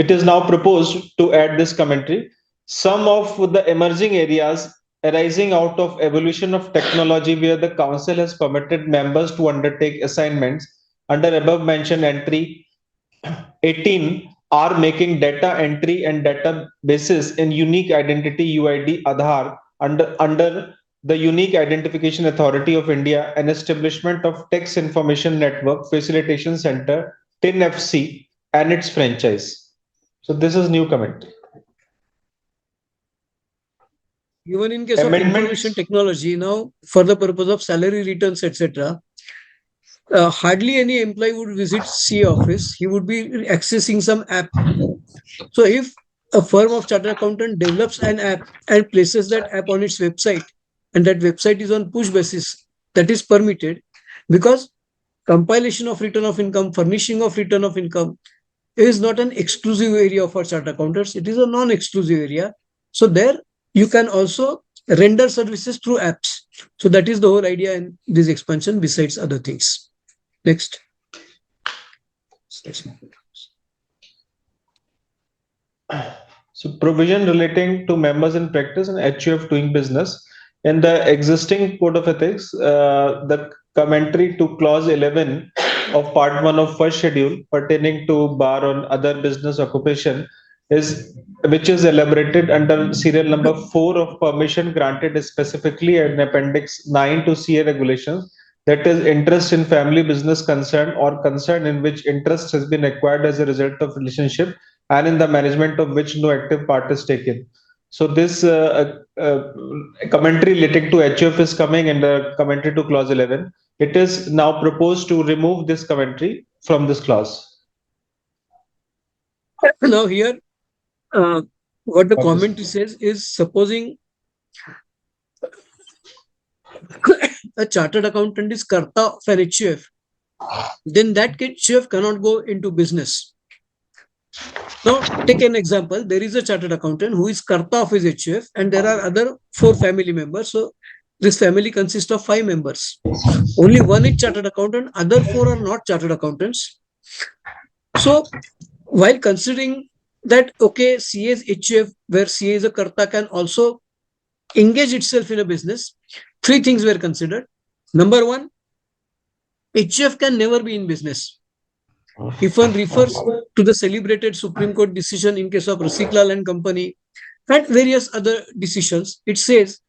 it is now proposed to add this commentary. Some of the emerging areas arising out of evolution of technology where the council has permitted members to undertake assignments under above mentioned entry 18 are making data entry and databases in unique identity UID Aadhaar under the Unique Identification Authority of India and establishment of Tax Information Network Facilitation Center TINFC and its franchise. So this is new comment. Even in case of Amendments. information technology, now for the purpose of salary returns, etc., hardly any employee would visit CA office. He would be accessing some app. So if a firm of chartered accountant develops an app and places that app on its website, and that website is on push basis, that is permitted, because compilation of return of income, furnishing of return of income is not an exclusive area for chartered accountants. It is a non-exclusive area. So there you can also render services through apps. So that is the whole idea in this expansion, besides other things. Next. So provision relating to members in practice and HUF doing business. In the existing code of ethics, the commentary to clause 11 of part 1 of first schedule pertaining to bar on other business occupation is which is elaborated under serial number 4 of permission granted specifically in appendix 9 to CA regulations, that is interest in family business concern or concern in which interest has been acquired as a result of relationship and in the management of which no active part is taken. So this commentary relating to HUF is coming in the commentary to clause 11. It is now proposed to remove this commentary from this clause. Now here, what the Okay. commentary says is, supposing a chartered accountant is karta of an HUF, then that HUF cannot go into business. Now, take an example. There is a chartered accountant who is karta of his HUF, and there are other 4 family members. So this family consists of 5 members. Only one is chartered accountant, other 4 are not chartered accountants. So while considering that, okay, CA's HUF, where CA is a karta, can also engage itself in a business, 3 things were considered. Number 1, HUF can never be in business. If one refers to the celebrated Supreme Court decision in case of Rasiklal and Company and various other decisions, it says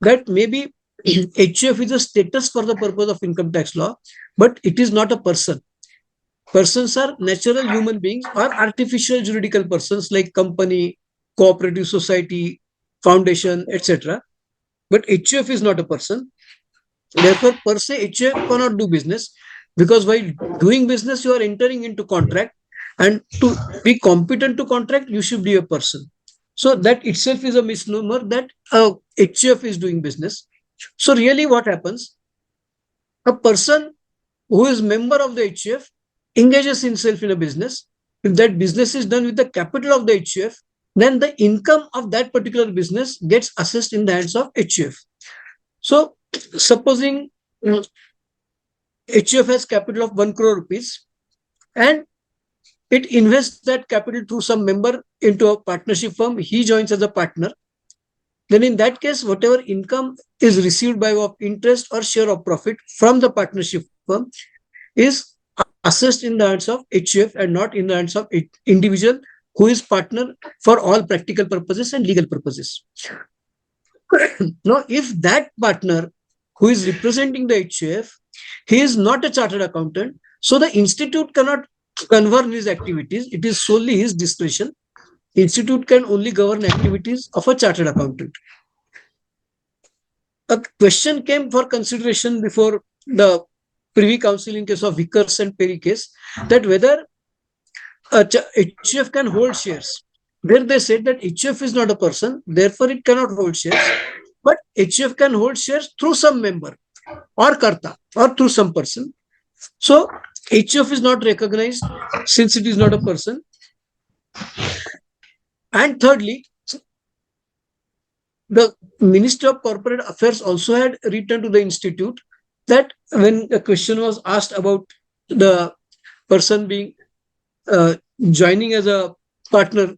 that maybe HUF is a status for the purpose of income tax law, but it is not a person. Persons are natural human beings or artificial juridical persons like company, cooperative society, foundation, etc. But HUF is not a person. Therefore, per se, HUF cannot do business, because while doing business, you are entering into contract, and to be competent to contract, you should be a person. So that itself is a misnomer that HUF is doing business. So really what happens? A person who is member of the HUF engages himself in a business. If that business is done with the capital of the HUF, then the income of that particular business gets assessed in the hands of HUF. So supposing HUF has capital of 1 crore rupees and it invests that capital through some member into a partnership firm, he joins as a partner. Then in that case, whatever income is received by way of interest or share of profit from the partnership firm is assessed in the hands of HUF and not in the hands of individual who is partner for all practical purposes and legal purposes. Now, if that partner who is representing the HUF, he is not a chartered accountant, so the institute cannot govern his activities. It is solely his discretion. Institute can only govern activities of a chartered accountant. A question came for consideration before the Privy Council in case of Vickers and Perry case, that whether HUF can hold shares. There they said that HUF is not a person, therefore it cannot hold shares, but HUF can hold shares through some member or karta or through some person. So HUF is not recognized since it is not a person. And thirdly, the Ministry of Corporate Affairs also had written to the institute that when a question was asked about the person being joining as a partner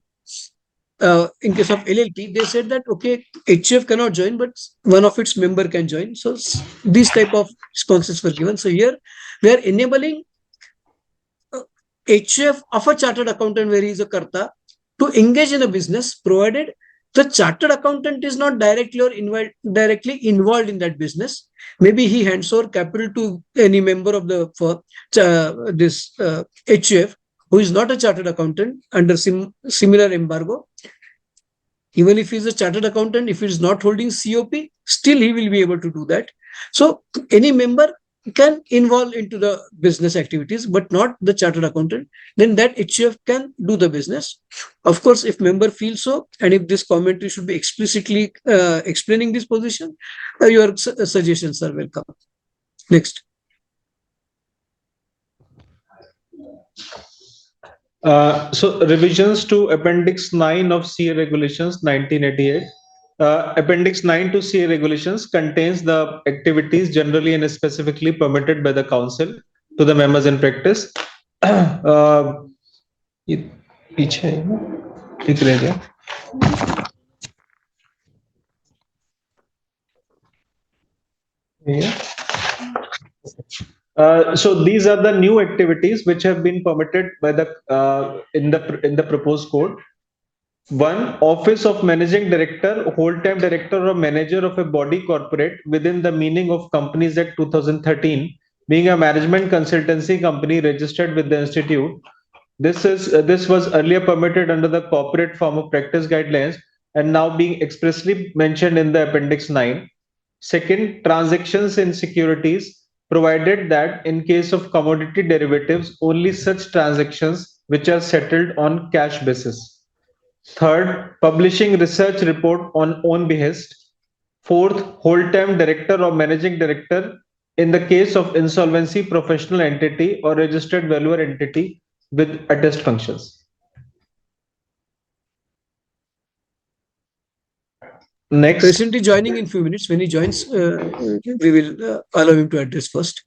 in case of LLP, they said that okay, HUF cannot join, but one of its member can join. So these type of responses were given. So here we are enabling HUF of a chartered accountant where he is a karta to engage in a business, provided the chartered accountant is not directly or directly involved in that business. Maybe he hands over capital to any member of the HUF who is not a chartered accountant under similar embargo. Even if he is a chartered accountant, if he is not holding COP, still he will be able to do that. So any member can involve into the business activities, but not the chartered accountant. Then that HUF can do the business. Of course, if member feels so, and if this commentary should be explicitly explaining this position, your suggestions are welcome. Next. So revisions to Appendix 9 of CA Regulations 1988. Appendix 9 to CA Regulations contains the activities generally and specifically permitted by the Council to the members in practice. ये पीछे है ना? ठीक रह गया. Yeah. So these are the new activities which have been permitted by the in the proposed code. One, office of managing director, whole-time director or manager of a body corporate within the meaning of Companies Act 2013, being a management consultancy company registered with the institute. This was earlier permitted under the corporate form of practice guidelines and now being expressly mentioned in the Appendix 9. Second, transactions in securities, provided that in case of commodity derivatives, only such transactions which are settled on cash basis. Third, publishing research report on own behest. Fourth, whole-time director or managing director in the case of insolvency professional entity or registered valuer entity with attest functions. Next. President is joining in few minutes. When he joins, we will allow him to address first.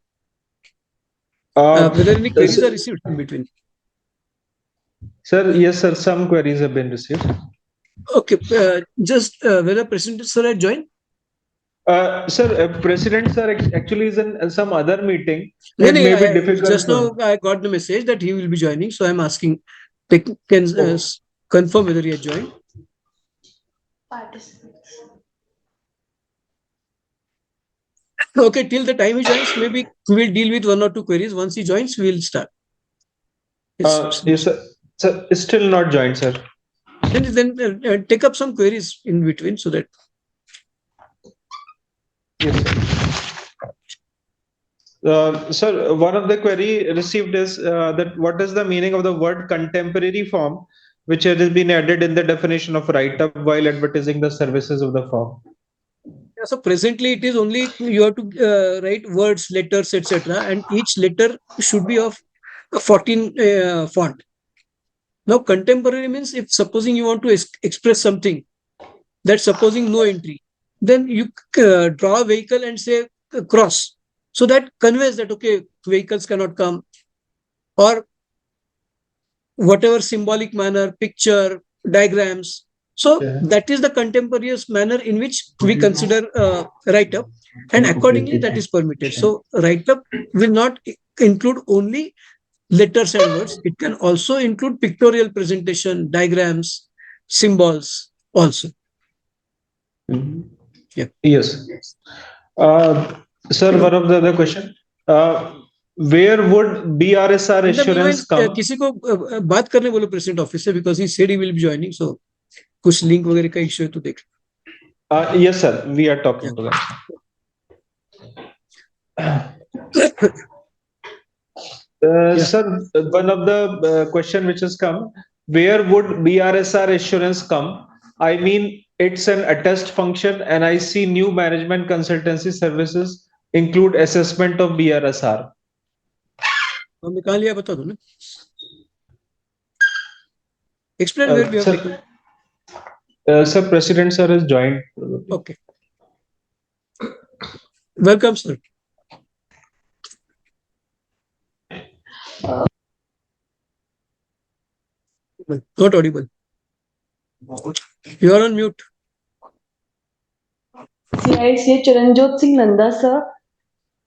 Whether any queries are received in between. Sir, yes, sir. Some queries have been received. Okay, just whether President sir had joined? Sir, President sir actually is in some other meeting. No, It may be difficult. just now I got the message that he will be joining, so I'm asking, can confirm whether he had joined. Participants. Okay, till the time he joins, maybe we'll deal with one or two queries. Once he joins, we'll start. Yes, sir. Sir, still not joined, sir. Then take up some queries in between so that. Yes, sir. Sir, one of the query received is that what is the meaning of the word contemporary form, which has been added in the definition of write-up while advertising the services of the firm? Yeah, so presently it is only you have to write words, letters, etc. And each letter should be of a 14 font. Now, contemporary means if supposing you want to express something, that supposing no entry, then you draw a vehicle and say cross. So that conveys that, okay, vehicles cannot come, or whatever symbolic manner, picture, diagrams. So that is the contemporaneous manner in which we consider write-up, and accordingly that is permitted. So write-up will not include only letters and words. It can also include pictorial presentation, diagrams, symbols also. Yeah. Yes. Sir, one of the other question. Where would BRSR assurance come? किसी को बात करने बोलो president office से, because he said he will be joining. So कुछ link वगैरह का issue है तो देख. Yes, sir. We are talking to that. Sir, one of the question which has come, where would BRSR assurance come? I mean, it's an attest function, and I see new management consultancy services include assessment of BRSR. हमने कहाँ लिया बता दो ना. Explain where we have Sir, taken. Sir, President sir has joined. Okay. Welcome, sir. Not audible. You are on mute. CICA Charanjot Singh Nanda sir,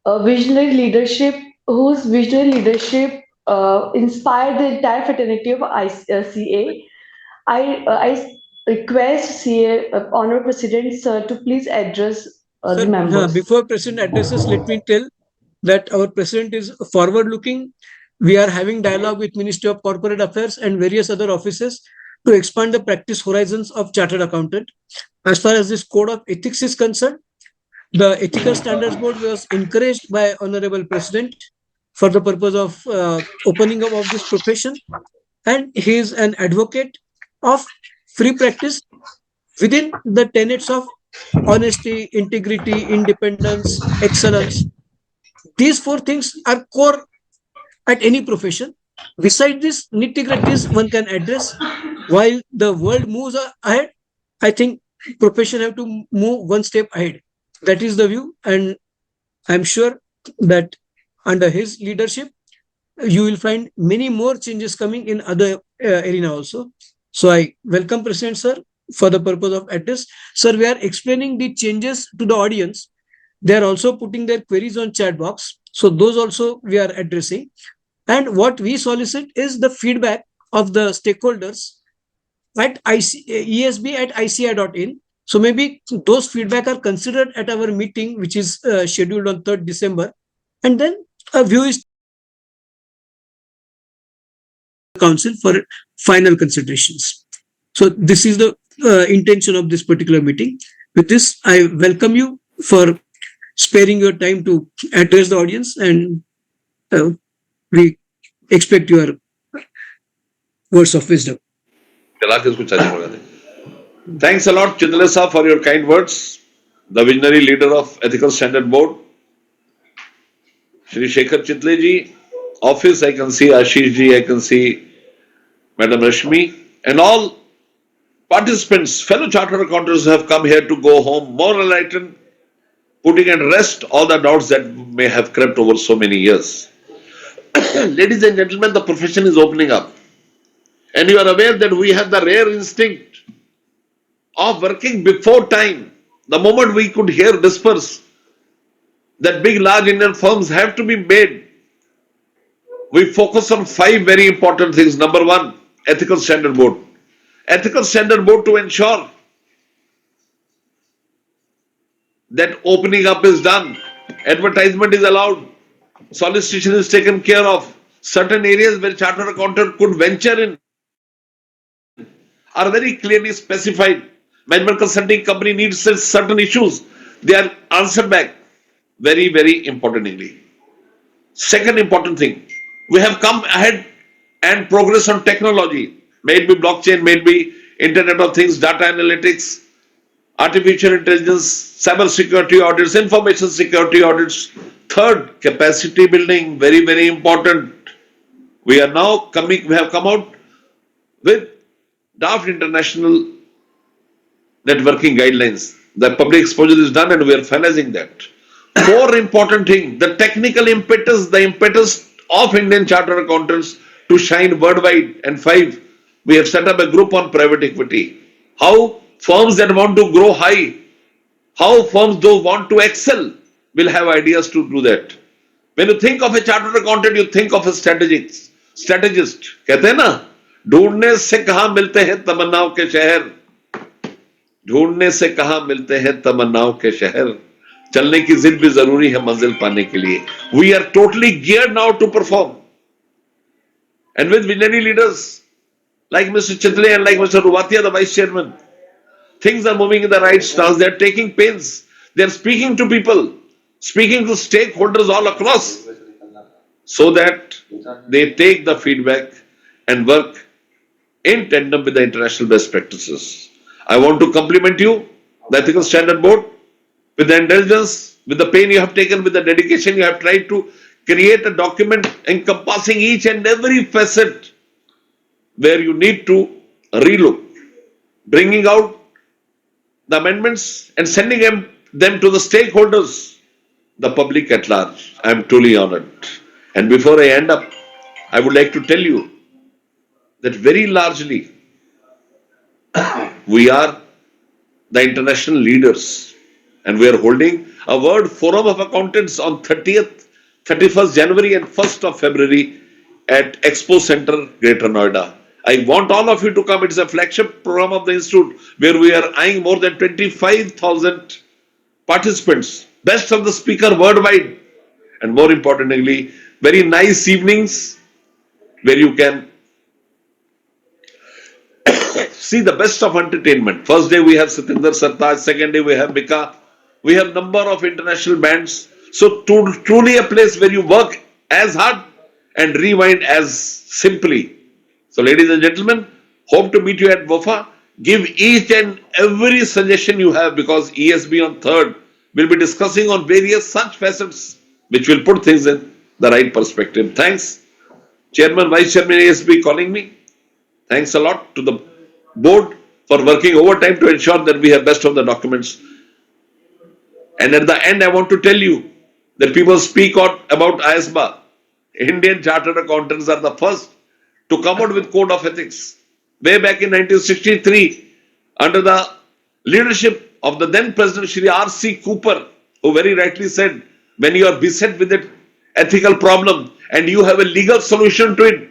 a visionary leadership whose visionary leadership inspired the entire fraternity of CA. I request CA Honorable President sir to please address the Sir, members. before President addresses, let me tell that our President is forward-looking. We are having dialogue with Ministry of Corporate Affairs and various other offices to expand the practice horizons of Chartered Accountant. As far as this Code of Ethics is concerned, the Ethical Standards Board was encouraged by Honorable President for the purpose of opening up of this profession, and he is an advocate of free practice within the tenets of honesty, integrity, independence, excellence. These four things are core at any profession. Beside this, nitty-gritties one can address. While the world moves ahead, I think profession have to move one step ahead. That is the view, and I'm sure that under his leadership, you will find many more changes coming in other arena also. So I welcome President sir for the purpose of address. Sir, we are explaining the changes to the audience. They are also putting their queries on chat box. So those also we are addressing. And what we solicit is the feedback of the stakeholders at esb@ici.in. So maybe those feedback are considered at our meeting, which is scheduled on 3rd December. And then a view is council for final considerations. So this is the intention of this particular meeting. With this, I welcome you for sparing your time to address the audience, and we expect your words of wisdom. Thanks a lot, Chindale sir, for your kind words. The visionary leader of Ethical Standard Board, Shri Shekhar Chitle ji, office, I can see Ashish ji, I can see Madam Rashmi, and all participants, fellow chartered accountants who have come here to go home more enlightened, putting at rest all the doubts that may have crept over so many years. Ladies and gentlemen, the profession is opening up. And you are aware that we have the rare instinct of working before time. The moment we could hear whispers that big, large Indian firms have to be made, we focus on 5 very important things. Number 1, Ethical Standard Board. Ethical Standard Board to ensure that opening up is done, advertisement is allowed, solicitation is taken care of, certain areas where chartered accountant could venture in are very clearly specified. Management consulting company needs certain issues, they are answered back very, very importantly. Second important thing, we have come ahead and progress on technology, may it be blockchain, may it be Internet of Things, data analytics, artificial intelligence, cyber security audits, information security audits. Third, capacity building, very, very important. We have come out with draft international networking guidelines. The public exposure is done and we are finalizing that. 4 important things, the technical impetus, the impetus of Indian chartered accountants to shine worldwide. And 5, we have set up a group on private equity. How firms that want to grow high, how firms those want to excel will have ideas to do that. When you think of a chartered accountant, you think of a strategist. कहते हैं ना, ढूंढने से कहां मिलते हैं तमन्नाओं के शहर, ढूंढने से कहां मिलते हैं तमन्नाओं के शहर, चलने की जिद भी जरूरी है मंजिल पाने के लिए. We are totally geared now to perform. And with visionary leaders like Mr. Chitle and like Mr. Rubatia, the Vice Chairman, things are moving in the right stance. They are taking pains. They are speaking to people, speaking to stakeholders all across, so that they take the feedback and work in tandem with the international best practices. I want to compliment you, the Ethical Standard Board, with the indulgence, with the pain you have taken, with the dedication you have tried to create a document encompassing each and every facet where you need to relook, bringing out the amendments and sending them to the stakeholders, the public at large. I am truly honored. And before I end up, I would like to tell you that very largely we are the international leaders, and we are holding a World Forum of Accountants on 30th, 31st January and 1st of February at Expo Center, Greater Noida. I want all of you to come. It's a flagship program of the Institute where we are eyeing more than 25,000 participants, best of the speaker worldwide, and more importantly, very nice evenings where you can see the best of entertainment. First day we have Satinder Sartaj, second day we have Mika, we have number of international bands. So truly a place where you work as hard and rewind as simply. So ladies and gentlemen, hope to meet you at WOFA. Give each and every suggestion you have, because ESB on 3rd will be discussing on various such facets which will put things in the right perspective. Thanks, Chairman, Vice Chairman ESB calling me. Thanks a lot to the board for working overtime to ensure that we have best of the documents. And at the end, I want to tell you that people speak about ISBA. Indian Chartered Accountants are the first to come out with Code of Ethics. Way back in 1963, under the leadership of the then President Shri R.C. Cooper, who very rightly said, when you are beset with an ethical problem and you have a legal solution to it,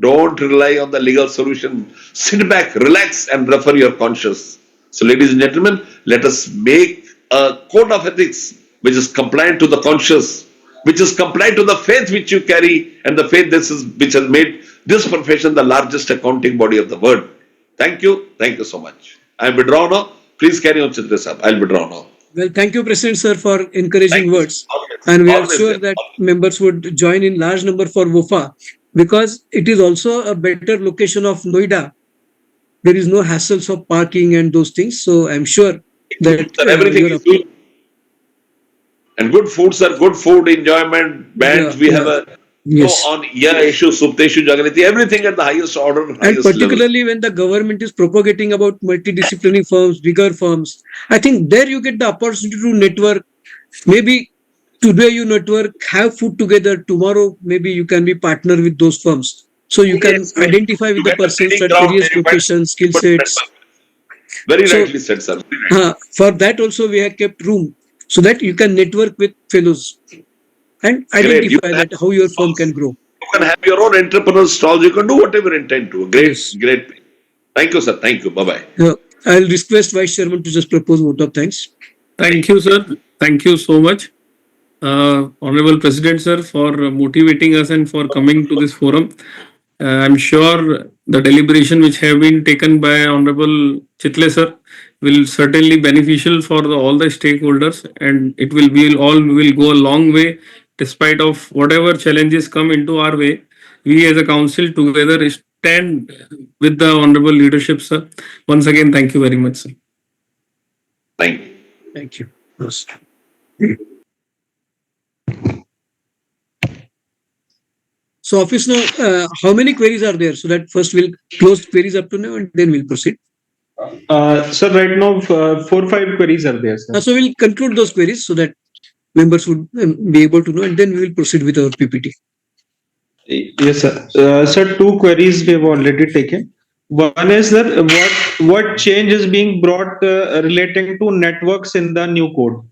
don't rely on the legal solution. Sit back, relax, and refer your conscience. So, ladies and gentlemen, let us make a code of ethics which is compliant to the conscience, which is compliant to the faith which you carry, and the faith which has made this profession the largest accounting body of the world. Thank you. Thank you so much. I am withdrawn now. Please carry on, Chitra sir. I'll withdraw now. Well, thank you, President sir, for encouraging Thank you. words. Always. And we are Always sure there. that members would join in large number for WOFA, because it is also a better location of Noida. There is no hassles of parking and those things. So I'm sure that Sir, everything your is good. And good food, sir. Good food, enjoyment, bands. Yeah, We yeah. have a Yes. on Ishu, Supteshu, Jagannathi, everything at the highest order, And highest level. particularly when the government is propagating about multidisciplinary firms, bigger firms, I think there you get the opportunity to network. Maybe today you network, have food together. Tomorrow, maybe you can be partner with those firms. So you can Yes, identify with you the get the persons training at ground, various you get locations, skill good sets. network. Very So- rightly said, sir. Very right. For that also we have kept room so that you can network with fellows and Great. identify You that how your firm can grow. You can have your own entrepreneurial stalls. You can do whatever you intend to. Great, Yes. great. Thank you, sir. Thank you. Bye-bye. I'll request Vice Chairman to just propose vote of thanks. Thank you, sir. Thank you so much, Honorable President, sir, for motivating us and for coming to this forum. I'm sure the deliberation which have been taken by Honorable Chitle, sir, will certainly beneficial for all the stakeholders, and it will go a long way despite of whatever challenges come into our way. We as a council together stand with the honorable leadership, sir. Once again, thank you very much, sir. Thank you. Thank you. So office now, how many queries are there? So that first we'll close queries up to now and then we'll proceed. Sir, right now, 4-5 queries are there, sir. So we'll conclude those queries so that members would be able to know, and then we will proceed with our PPT. Yes, sir. Sir, 2 queries we have already taken. One is that what change is being brought relating to networks in the new code?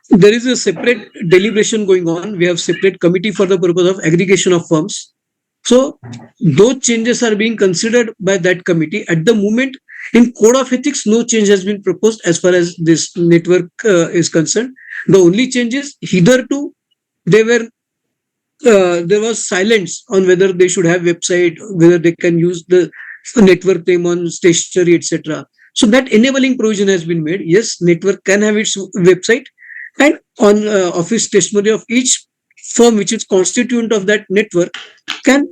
There is a separate deliberation going on. We have separate committee for the purpose of aggregation of firms. So those changes are being considered by that committee. At the moment, in Code of Ethics, no change has been proposed as far as this network is concerned. The only change is hitherto there was silence on whether they should have website, whether they can use the network name on stationery, etc. So that enabling provision has been made. Yes, network can have its website, and on office testimony of each firm which is constituent of that network can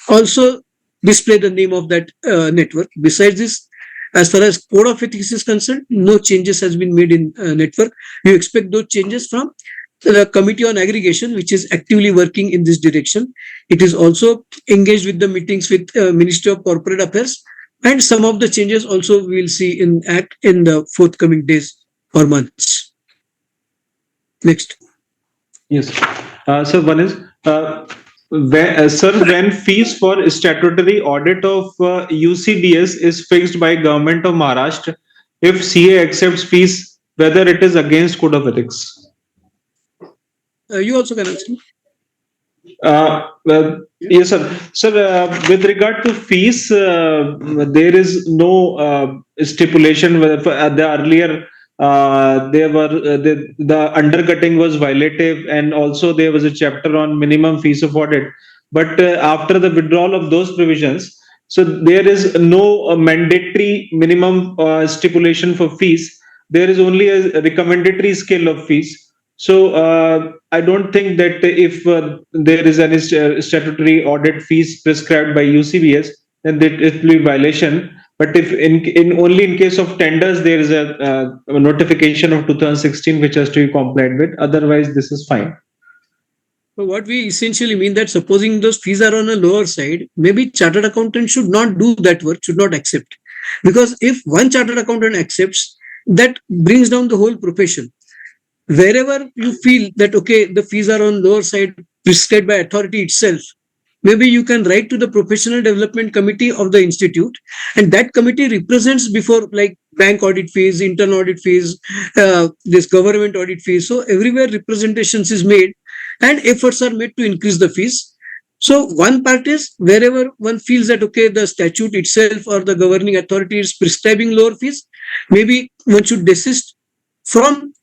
also display the name of that network. Besides this, as far as Code of Ethics is concerned, no changes has been made in network. You expect those changes from the Committee on Aggregation, which is actively working in this direction. It is also engaged with the meetings with Ministry of Corporate Affairs And some of the changes also we will see in act in the forthcoming days or months. Next. Yes. So one is, when fees for statutory audit of UCBS is fixed by Government of Maharashtra, if CA accepts fees, whether it is against Code of Ethics. You also can answer. Yes, sir. Sir, with regard to fees, there is no stipulation whether the earlier the undercutting was violative, and also there was a chapter on minimum fees of audit. But after the withdrawal of those provisions, so there is no mandatory minimum stipulation for fees. There is only a recommendatory scale of fees. So I don't think that if there is any statutory audit fees prescribed by UCBS, then it will be violation. But if in only in case of tenders there is a notification of 2016 which has to be complied with, otherwise this is fine. So what we essentially mean that supposing those fees are on a lower side, maybe chartered accountant should not do that work, should not accept. Because if one chartered accountant accepts, that brings down the whole profession. Wherever you feel that, okay, the fees are on lower side prescribed by authority itself, maybe you can write to the professional development committee of the institute, and that committee represents before like bank audit fees, internal audit fees, this government audit fees. So everywhere representations is made and efforts are made to increase the fees. So one part is wherever one feels that, okay, the statute itself or the governing authority is prescribing lower fees, maybe one should desist from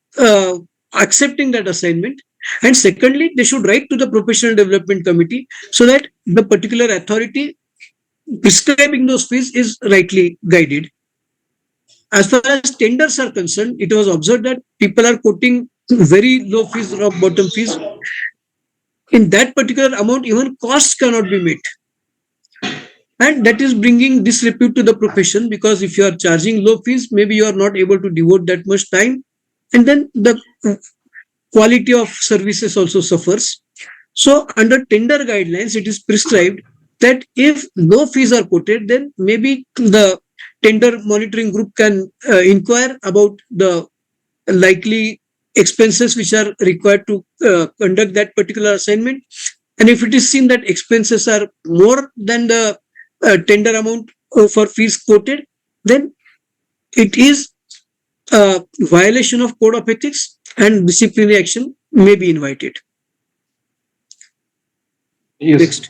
accepting that assignment. And secondly, they should write to the professional development committee so that the particular authority prescribing those fees is rightly guided. As far as tenders are concerned, it was observed that people are quoting very low fees or bottom fees. In that particular amount, even costs cannot be met. And that is bringing disrepute to the profession, because if you are charging low fees, maybe you are not able to devote that much time. And then the quality of services also suffers. So under tender guidelines, it is prescribed that if low fees are quoted, then maybe the tender monitoring group can inquire about the likely expenses which are required to conduct that particular assignment. And if it is seen that expenses are more than the tender amount for fees quoted, then it is a violation of Code of Ethics and disciplinary action may be invited. Yes. Next.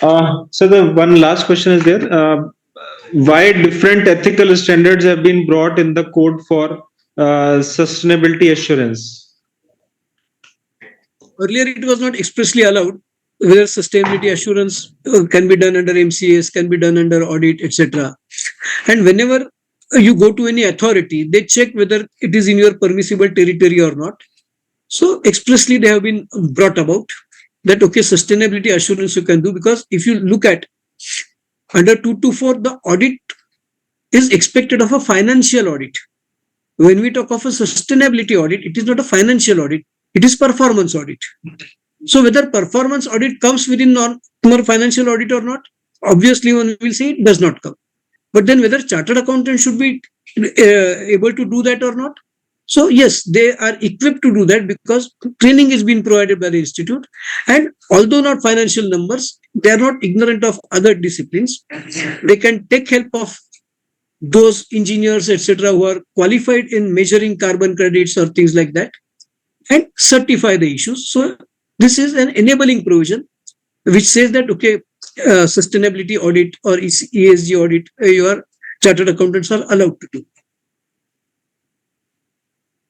So the one last question is there. Why different ethical standards have been brought in the code for sustainability assurance? Earlier, it was not expressly allowed whether sustainability assurance can be done under MCS, can be done under audit, etc. And whenever you go to any authority, they check whether it is in your permissible territory or not. So expressly they have been brought about that, okay, sustainability assurance you can do, because if you look at under 224, the audit is expected of a financial audit. When we talk of a sustainability audit, it is not a financial audit, it is performance audit. So whether performance audit comes within normal financial audit or not, obviously one will say it does not come. But then whether chartered accountant should be able to do that or not. So yes, they are equipped to do that because training is being provided by the institute. And although not financial numbers, they are not ignorant of other disciplines. They can take help of those engineers, etc., who are qualified in measuring carbon credits or things like that, and certify the issues. So this is an enabling provision which says that, okay, sustainability audit or ESG audit, your chartered accountants are allowed to do.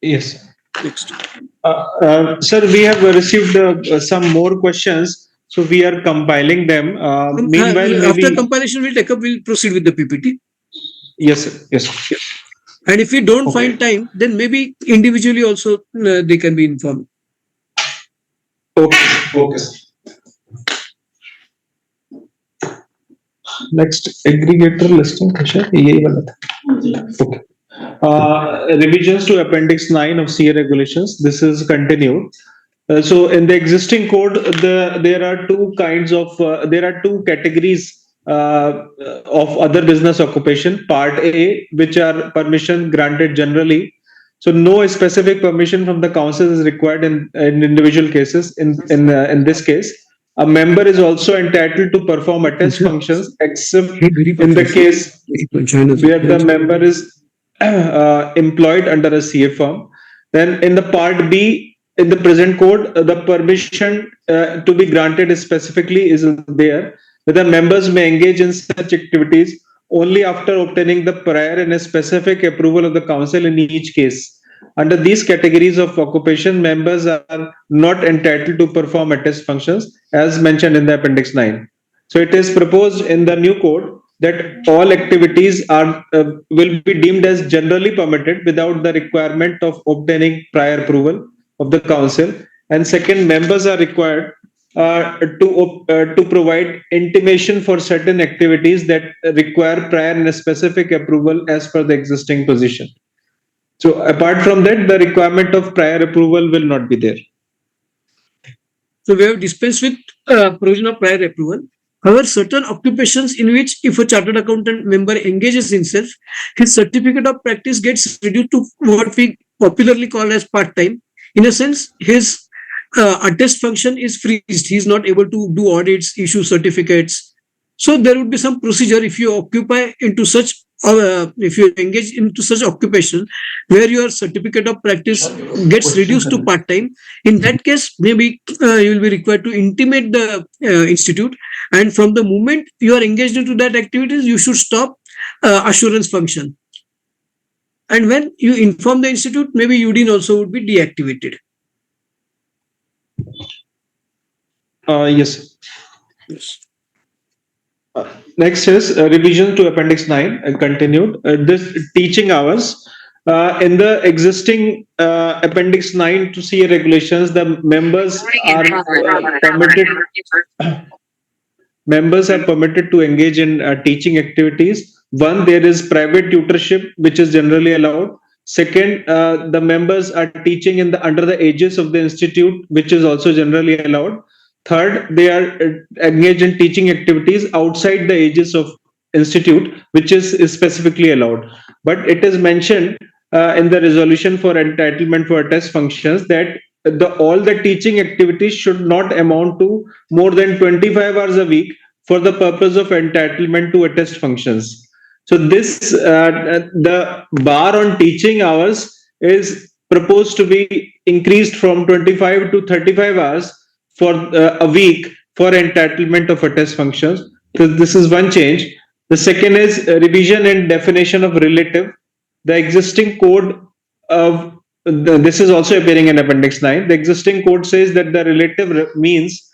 Yes. Next. Sir, we have received some more questions, so we are compiling them. Meanwhile, After maybe... compilation, we'll proceed with the PPT. Yes, sir. Yes. And if we don't Okay. find time, then maybe individually also they can be informed. Okay. Next, aggregator listing question. यही वाला था. Okay. Revisions to Appendix 9 of CA regulations. This is continued. So in the existing code, there are two categories of other business occupation, Part A, which are permission granted generally. So no specific permission from the council is required in individual cases. In this case, a member is also entitled to perform attest functions, except in the case where the member is employed under a CA firm. Then in the Part B, in the present code, the permission to be granted specifically is there, whether members may engage in such activities only after obtaining the prior and a specific approval of the council in each case. Under these categories of occupation, members are not entitled to perform attest functions as mentioned in the Appendix 9. So it is proposed in the new code that all activities are will be deemed as generally permitted without the requirement of obtaining prior approval of the council. And second, members are required to provide intimation for certain activities that require prior and specific approval as per the existing position. So apart from that, the requirement of prior approval will not be there. So we have dispensed with provision of prior approval. However, certain occupations in which if a chartered accountant member engages himself, his certificate of practice gets reduced to what we popularly call as part-time. In a sense, his attest function is freezed. He is not able to do audits, issue certificates. So there would be some procedure if you occupy into such, if you engage into such occupation where your certificate of practice gets reduced to part-time. In that case, maybe you will be required to intimate the institute, and from the moment you are engaged into that activities, you should stop assurance function. And when you inform the institute, maybe UDIN also would be deactivated. Yes. Yes. Next is revision to Appendix 9 continued. This teaching hours. In the existing Appendix 9 to CA regulations, the members are permitted to engage in teaching activities. One, there is private tutorship, which is generally allowed. Second, the members are teaching under the aegis of the institute, which is also generally allowed. Third, they are engaged in teaching activities outside the aegis of institute, which is specifically allowed. But it is mentioned in the resolution for entitlement for attest functions that all the teaching activities should not amount to more than 25 hours a week for the purpose of entitlement to attest functions. So this the bar on teaching hours is proposed to be increased from 25 to 35 hours for a week for entitlement of attest functions. So this is one change. The second is revision and definition of relative. The existing code of this is also appearing in Appendix 9. The existing code says that the relative means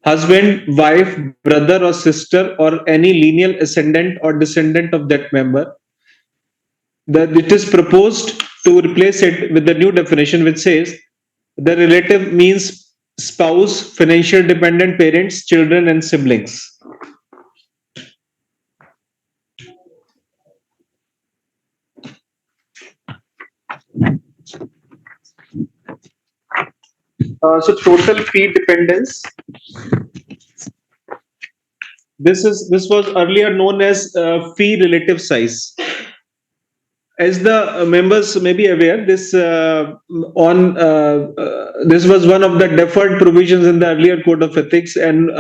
husband, wife, brother or sister, or any lineal ascendant or descendant of that member. It is proposed to replace it with the new definition, which says the relative means spouse, financial dependent parents, children, and siblings. So total fee dependence. This was earlier known as fee relative size. As the members may be aware, this was one of the deferred provisions in the earlier Code of Ethics and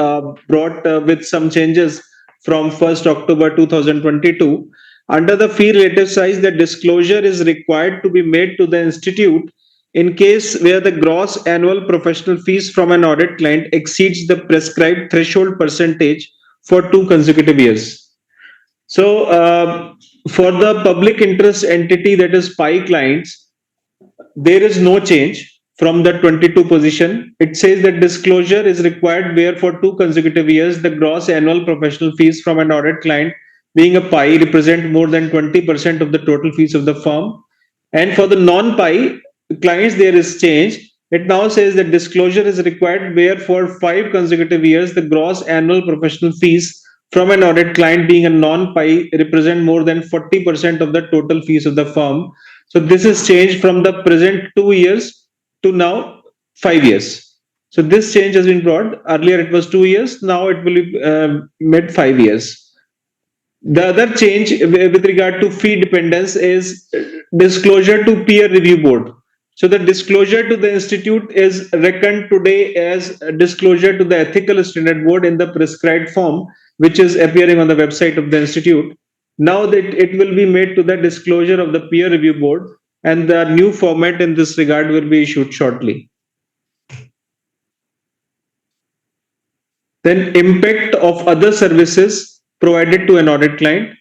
brought with some changes from 1st October 2022. Under the fee relative size, the disclosure is required to be made to the institute in case where the gross annual professional fees from an audit client exceeds the prescribed threshold percentage for 2 consecutive years. So, for the public interest entity, that is PI clients, there is no change from the 22 position. It says that disclosure is required where for 2 consecutive years, the gross annual professional fees from an audit client being a PI represent more than 20% of the total fees of the firm. And for the non-PI clients, there is change. It now says that disclosure is required where for 5 consecutive years, the gross annual professional fees from an audit client being a non-PI represent more than 40% of the total fees of the firm. So this is changed from the present 2 years to now 5 years. So this change has been brought. Earlier it was 2 years. Now it will be made 5 years. The other change with regard to fee dependence is disclosure to peer review board. So the disclosure to the institute is reckoned today as disclosure to the ethical standard board in the prescribed form, which is appearing on the website of the institute. Now that it will be made to the disclosure of the peer review board, and the new format in this regard will be issued shortly. Then impact of other services provided to an audit client.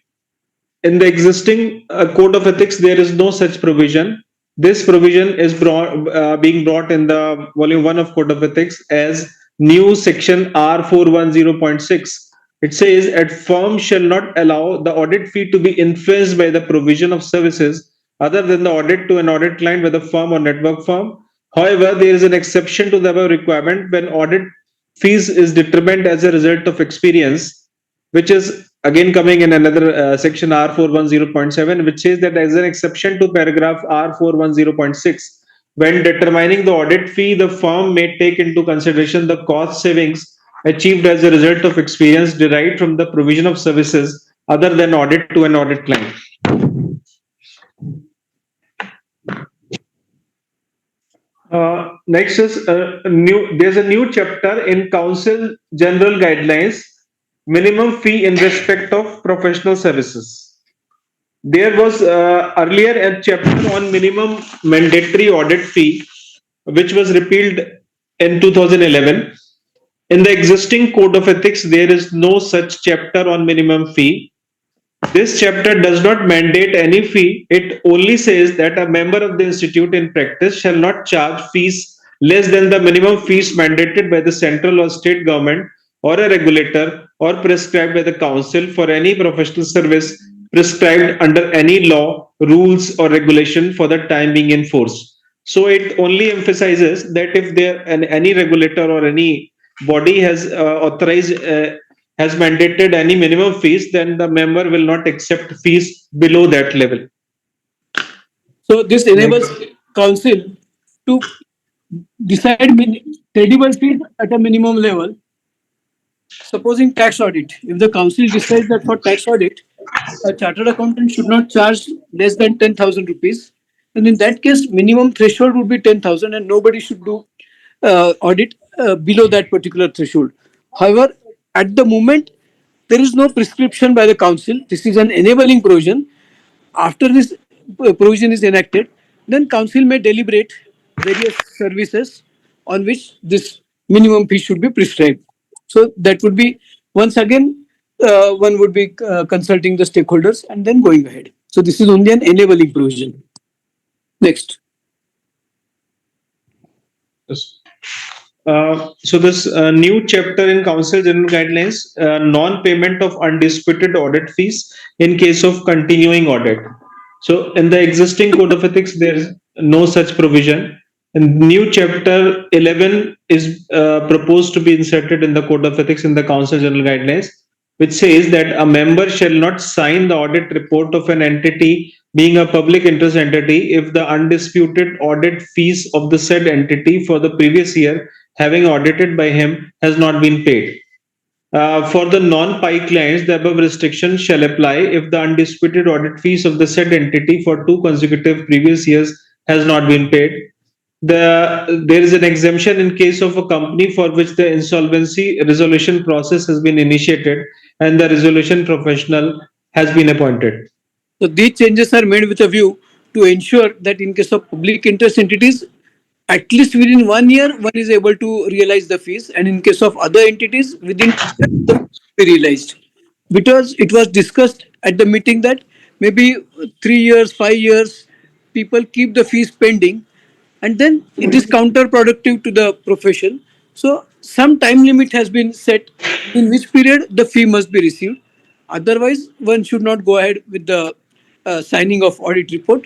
In the existing code of ethics, there is no such provision. This provision is being brought in the volume 1 of code of ethics as new section R410.6. It says, "At firm shall not allow the audit fee to be influenced by the provision of services other than the audit to an audit client by the firm or network firm. However, there is an exception to the above requirement when audit fees is determined as a result of experience," which is again coming in another section R410.7, which says that as an exception to paragraph R410.6, when determining the audit fee, the firm may take into consideration the cost savings achieved as a result of experience derived from the provision of services other than audit to an audit client. Next is there's a new chapter in Council General Guidelines, minimum fee in respect of professional services. There was earlier a chapter on minimum mandatory audit fee, which was repealed in 2011. In the existing code of ethics, there is no such chapter on minimum fee. This chapter does not mandate any fee. It only says that a member of the institute in practice shall not charge fees less than the minimum fees mandated by the central or state government or a regulator or prescribed by the council for any professional service prescribed under any law, rules, or regulation for the time being in force. So it only emphasizes that if there any regulator or any body has authorized has mandated any minimum fees, then the member will not accept fees below that level. So this enables council to decide credible fees at a minimum level. Supposing tax audit, if the council decides that for tax audit, a chartered accountant should not charge less than 10,000 rupees, and in that case, minimum threshold would be 10,000, and nobody should do audit below that particular threshold. However, at the moment, there is no prescription by the council. This is an enabling provision. After this provision is enacted, then council may deliberate various services on which this minimum fee should be prescribed. So that would be, once again, one would be consulting the stakeholders and then going ahead. So this is only an enabling provision. Next. Yes. So this new chapter in Council General Guidelines, non-payment of undisputed audit fees in case of continuing audit. So in the existing Code of Ethics, there is no such provision. And new chapter 11 is proposed to be inserted in the Code of Ethics in the Council General Guidelines, which says that a member shall not sign the audit report of an entity being a public interest entity if the undisputed audit fees of the said entity for the previous year having audited by him has not been paid. For the non-PI clients, the above restriction shall apply if the undisputed audit fees of the said entity for 2 consecutive previous years has not been paid. There is an exemption in case of a company for which the insolvency resolution process has been initiated and the resolution professional has been appointed. So these changes are made with a view to ensure that in case of public interest entities, at least within 1 year, one is able to realize the fees, and in case of other entities, within 2 years, be realized. Because it was discussed at the meeting that maybe 3 years, 5 years, people keep the fees pending, and then it is counterproductive to the profession. So some time limit has been set in which period the fee must be received. Otherwise, one should not go ahead with the signing of audit report.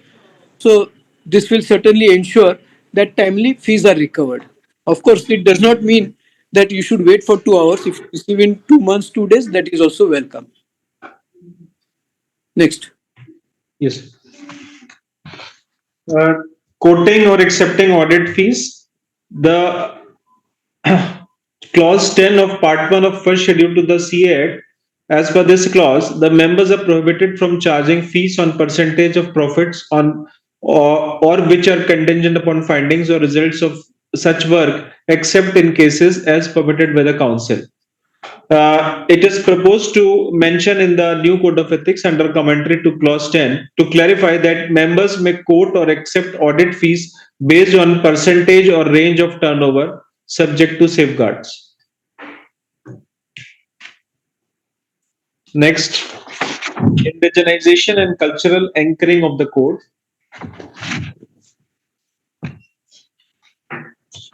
So this will certainly ensure that timely fees are recovered. Of course, it does not mean that you should wait for 2 hours. If you receive in 2 months, 2 days, that is also welcome. Next. Yes. Quoting or accepting audit fees. The clause 10 of part 1 of first schedule to the CA Act As per this clause, the members are prohibited from charging fees on percentage of profits on or which are contingent upon findings or results of such work, except in cases as permitted by the council. It is proposed to mention in the new code of ethics under commentary to clause 10 to clarify that members may quote or accept audit fees based on percentage or range of turnover subject to safeguards. Next, indigenization and cultural anchoring of the code.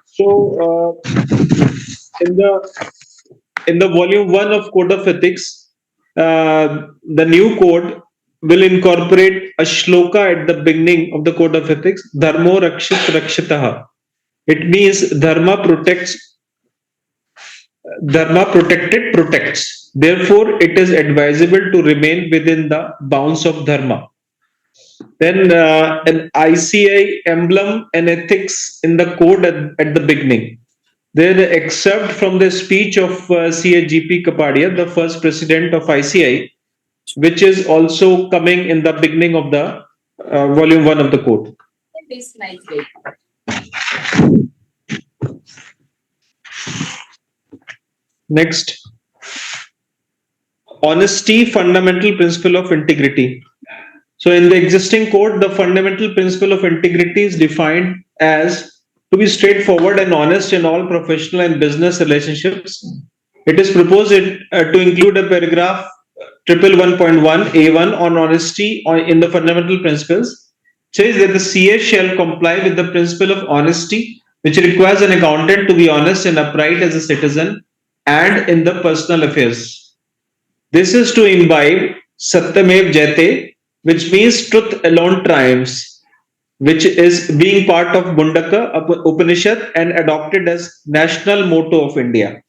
So, in the volume 1 of Code of Ethics, the new code will incorporate a shloka at the beginning of the Code of Ethics, Dharmo Rakshit Rakshitaha. It means Dharma protected protects. Therefore, it is advisable to remain within the bounds of Dharma. Then an ICI emblem and ethics in the code at the beginning. Then excerpt from the speech of CAGP Kapadia, the first president of ICI, which is also coming in the beginning of the volume 1 of the code. Next, honesty, fundamental principle of integrity. So in the existing code, the fundamental principle of integrity is defined as to be straightforward and honest in all professional and business relationships. It is proposed to include a paragraph 111.1 A1 on honesty in the fundamental principles. Says that the CA shall comply with the principle of honesty, which requires an accountant to be honest and upright as a citizen and in the personal affairs. This is to imbibe Satyamev Jayate, which means truth alone triumphs, which is being part of Mundaka Upanishad and adopted as national motto of India.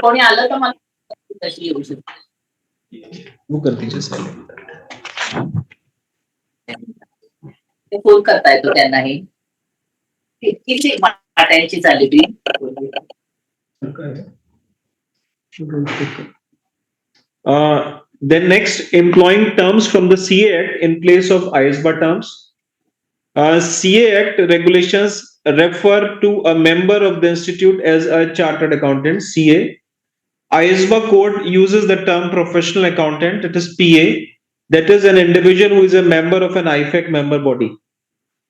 कोणी आलं तर मला कशी येऊ शकते वो कर दीजिए silent. ते फोन करता येतो त्यांनाही किती वाटायची चालली ती Then next, employing terms from the CA Act in place of ISBA terms. CA Act regulations refer to a member of the institute as a chartered accountant, CA. ISBA code uses the term professional accountant, it is PA, that is an individual who is a member of an IFAC member body.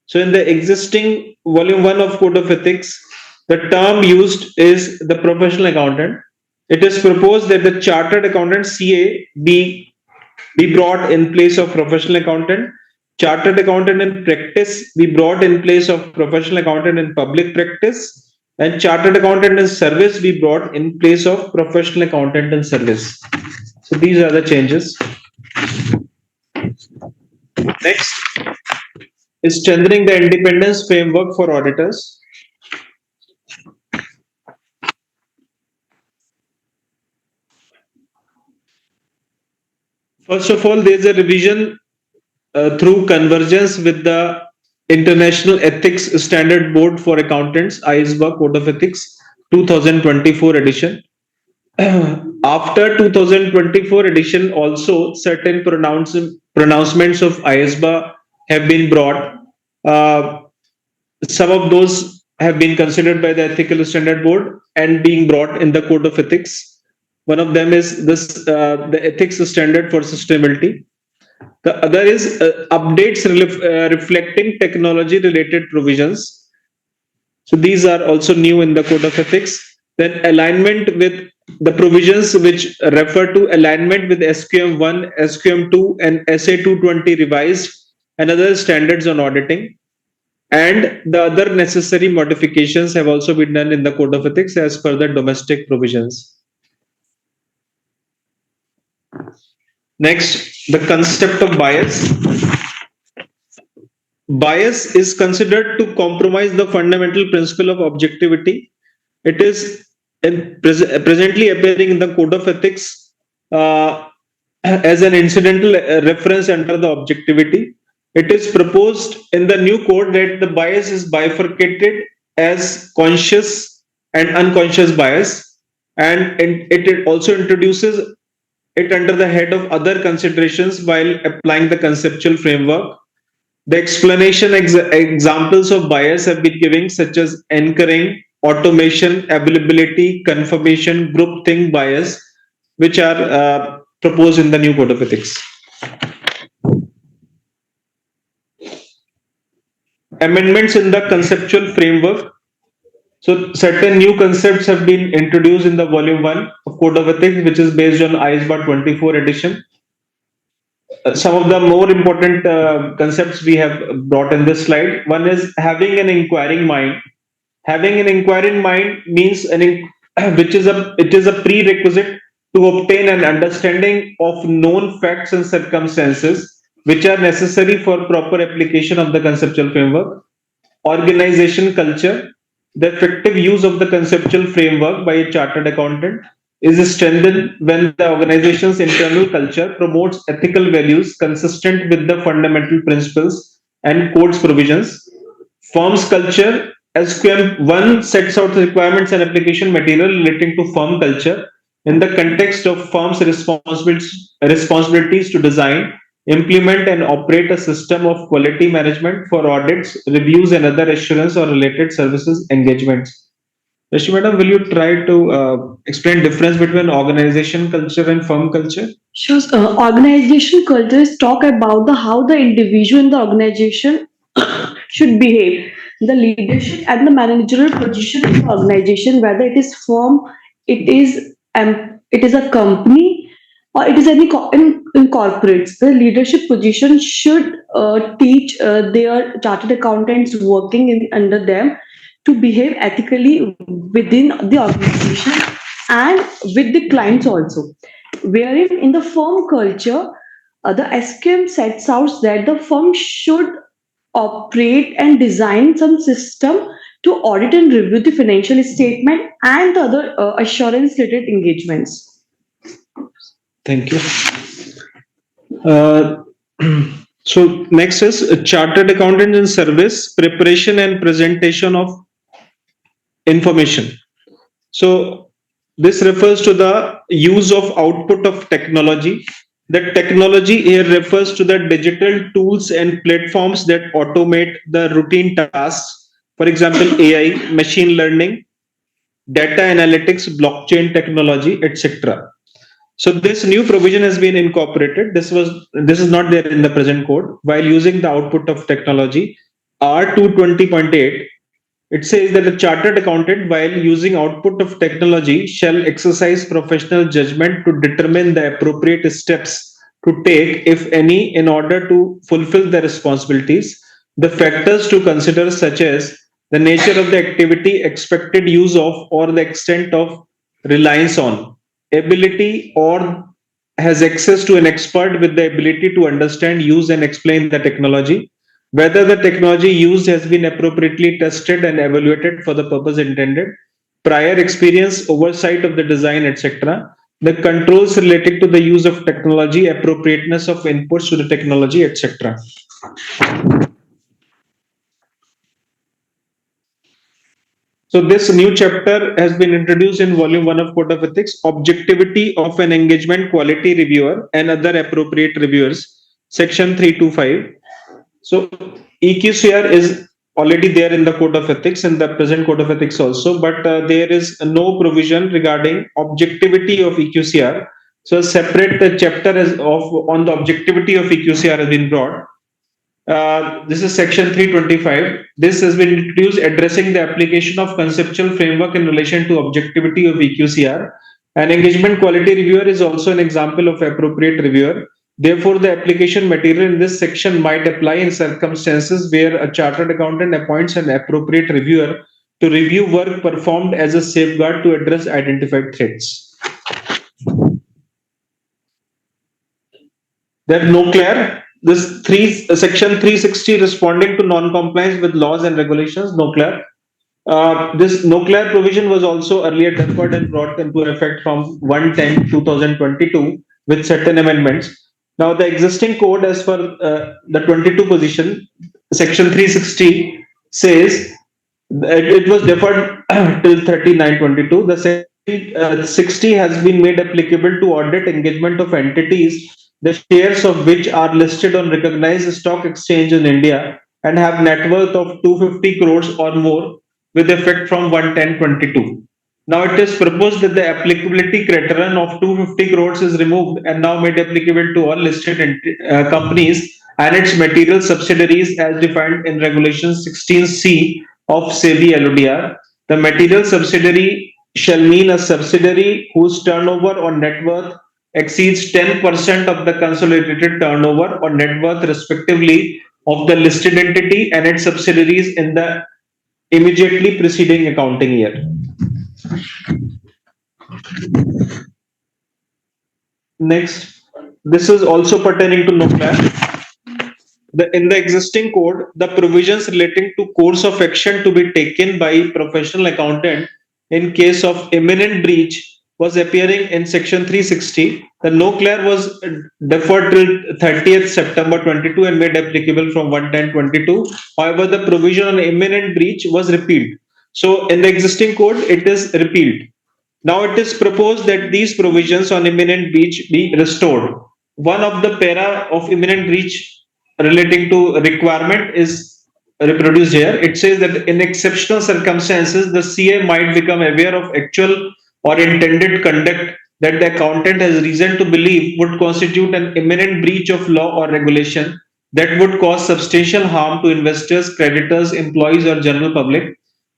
So in the existing volume 1 of Code of Ethics, the term used is the professional accountant. It is proposed that the chartered accountant CA be brought in place of professional accountant, chartered accountant in practice be brought in place of professional accountant in public practice, and chartered accountant in service be brought in place of professional accountant in service. So these are the changes. Next is strengthening the independence framework for auditors. First of all, there is a revision through convergence with the International Ethics Standard Board for Accountants, ISBA Code of Ethics 2024 edition. After 2024 edition, also certain pronouncements of ISBA have been brought. Some of those have been considered by the Ethical Standard Board and being brought in the Code of Ethics. One of them is this, the ethics standard for sustainability. The other is updates reflecting technology related provisions. So these are also new in the Code of Ethics. Then alignment with the provisions which refer to alignment with SQM 1, SQM 2 and SA 220 revised and other standards on auditing. And the other necessary modifications have also been done in the Code of Ethics as per the domestic provisions. Next, the concept of bias. Bias is considered to compromise the fundamental principle of objectivity. It is presently appearing in the Code of Ethics as an incidental reference under the objectivity. It is proposed in the new code that the bias is bifurcated as conscious and unconscious bias. and it also introduces it under the head of other considerations while applying the conceptual framework. The explanation examples of bias have been given, such as anchoring, automation, availability, confirmation, groupthink bias, which are proposed in the new code of ethics. Amendments in the conceptual framework. So certain new concepts have been introduced in the volume 1 of Code of Ethics, which is based on ISBA 24 edition. Some of the more important concepts we have brought in this slide. One is having an inquiring mind. Having an inquiring mind means it is a prerequisite to obtain an understanding of known facts and circumstances which are necessary for proper application of the conceptual framework. Organization culture. The effective use of the conceptual framework by a chartered accountant is strengthened when the organization's internal culture promotes ethical values consistent with the fundamental principles and codes provisions. Firm's culture. SQM 1 sets out the requirements and application material relating to firm culture in the context of firm's responsibilities to design, implement, and operate a system of quality management for audits, reviews, and other assurance or related services engagements. Rashmi Madam, will you try to explain difference between organization culture and firm culture? Sure. Organization cultures talk about how the individual in the organization should behave. The leadership and the managerial position in the organization, whether it is firm, it is a company, or it is any incorporates. The leadership position should teach their chartered accountants working under them to behave ethically within the organization and with the clients also. Wherein in the firm culture, the SQM sets out that the firm should operate and design some system to audit and review the financial statement and the other assurance related engagements. Thank you. So next is chartered accountant in service, preparation and presentation of information. So this refers to the use of output of technology. The technology here refers to the digital tools and platforms that automate the routine tasks. For example, AI, machine learning, data analytics, blockchain technology, etc. So this new provision has been incorporated. This is not there in the present code. While using the output of technology, R220.8, it says that a chartered accountant, while using output of technology, shall exercise professional judgment to determine the appropriate steps to take, if any, in order to fulfill the responsibilities. The factors to consider, such as the nature of the activity, expected use of, or the extent of reliance on, ability or has access to an expert with the ability to understand, use, and explain the technology, whether the technology used has been appropriately tested and evaluated for the purpose intended, prior experience, oversight of the design, etc., the controls related to the use of technology, appropriateness of inputs to the technology, etc. So this new chapter has been introduced in volume 1 of Code of Ethics, objectivity of an engagement quality reviewer and other appropriate reviewers, section 325. So EQCR is already there in the Code of Ethics, in the present Code of Ethics also, but there is no provision regarding objectivity of EQCR. So a separate chapter on the objectivity of EQCR has been brought. This is section 325. This has been introduced addressing the application of conceptual framework in relation to objectivity of EQCR. An engagement quality reviewer is also an example of appropriate reviewer. Therefore, the application material in this section might apply in circumstances where a chartered accountant appoints an appropriate reviewer to review work performed as a safeguard to address identified threats. Then no clear. This section 360 responding to non-compliance with laws and regulations, no clear. This no clear provision was also earlier deferred and brought into effect from 1/10/2022 with certain amendments. Now the existing code as for the 22 position, section 360 says it was deferred till 39/22. The 60 has been made applicable to audit engagement of entities, the shares of which are listed on recognized stock exchange in India and have net worth of 250 crores or more with effect from 1/10/22. Now it is proposed that the applicability criterion of 250 crores is removed and now made applicable to all listed companies and its material subsidiaries as defined in Regulation 16C of SEBI LODR. The material subsidiary shall mean a subsidiary whose turnover or net worth exceeds 10% of the consolidated turnover or net worth respectively of the listed entity and its subsidiaries in the immediately preceding accounting year. Next, this is also pertaining to NOCLAR. In the existing code, the provisions relating to course of action to be taken by professional accountant in case of imminent breach was appearing in section 360. The NOCLAR was deferred till 30th September 22 and made applicable from 1/10/22. However, the provision on imminent breach was repealed. So in the existing code, it is repealed. Now it is proposed that these provisions on imminent breach be restored. One of the para of imminent breach relating to requirement is reproduced here. It says that in exceptional circumstances, the CA might become aware of actual or intended conduct that the accountant has reason to believe would constitute an imminent breach of law or regulation that would cause substantial harm to investors, creditors, employees, or general public.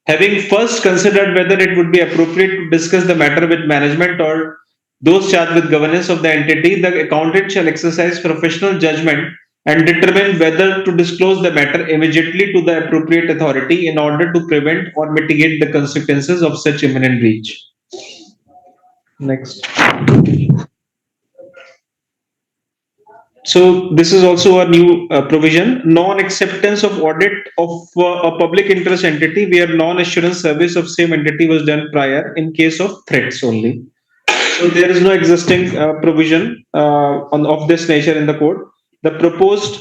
Having first considered whether it would be appropriate to discuss the matter with management or those charged with governance of the entity, the accountant shall exercise professional judgment and determine whether to disclose the matter immediately to the appropriate authority in order to prevent or mitigate the consequences of such imminent breach. Next. So this is also a new provision. Non-acceptance of audit of a public interest entity where non-assurance service of same entity was done prior in case of threats only. So there is no existing provision of this nature in the code. The proposed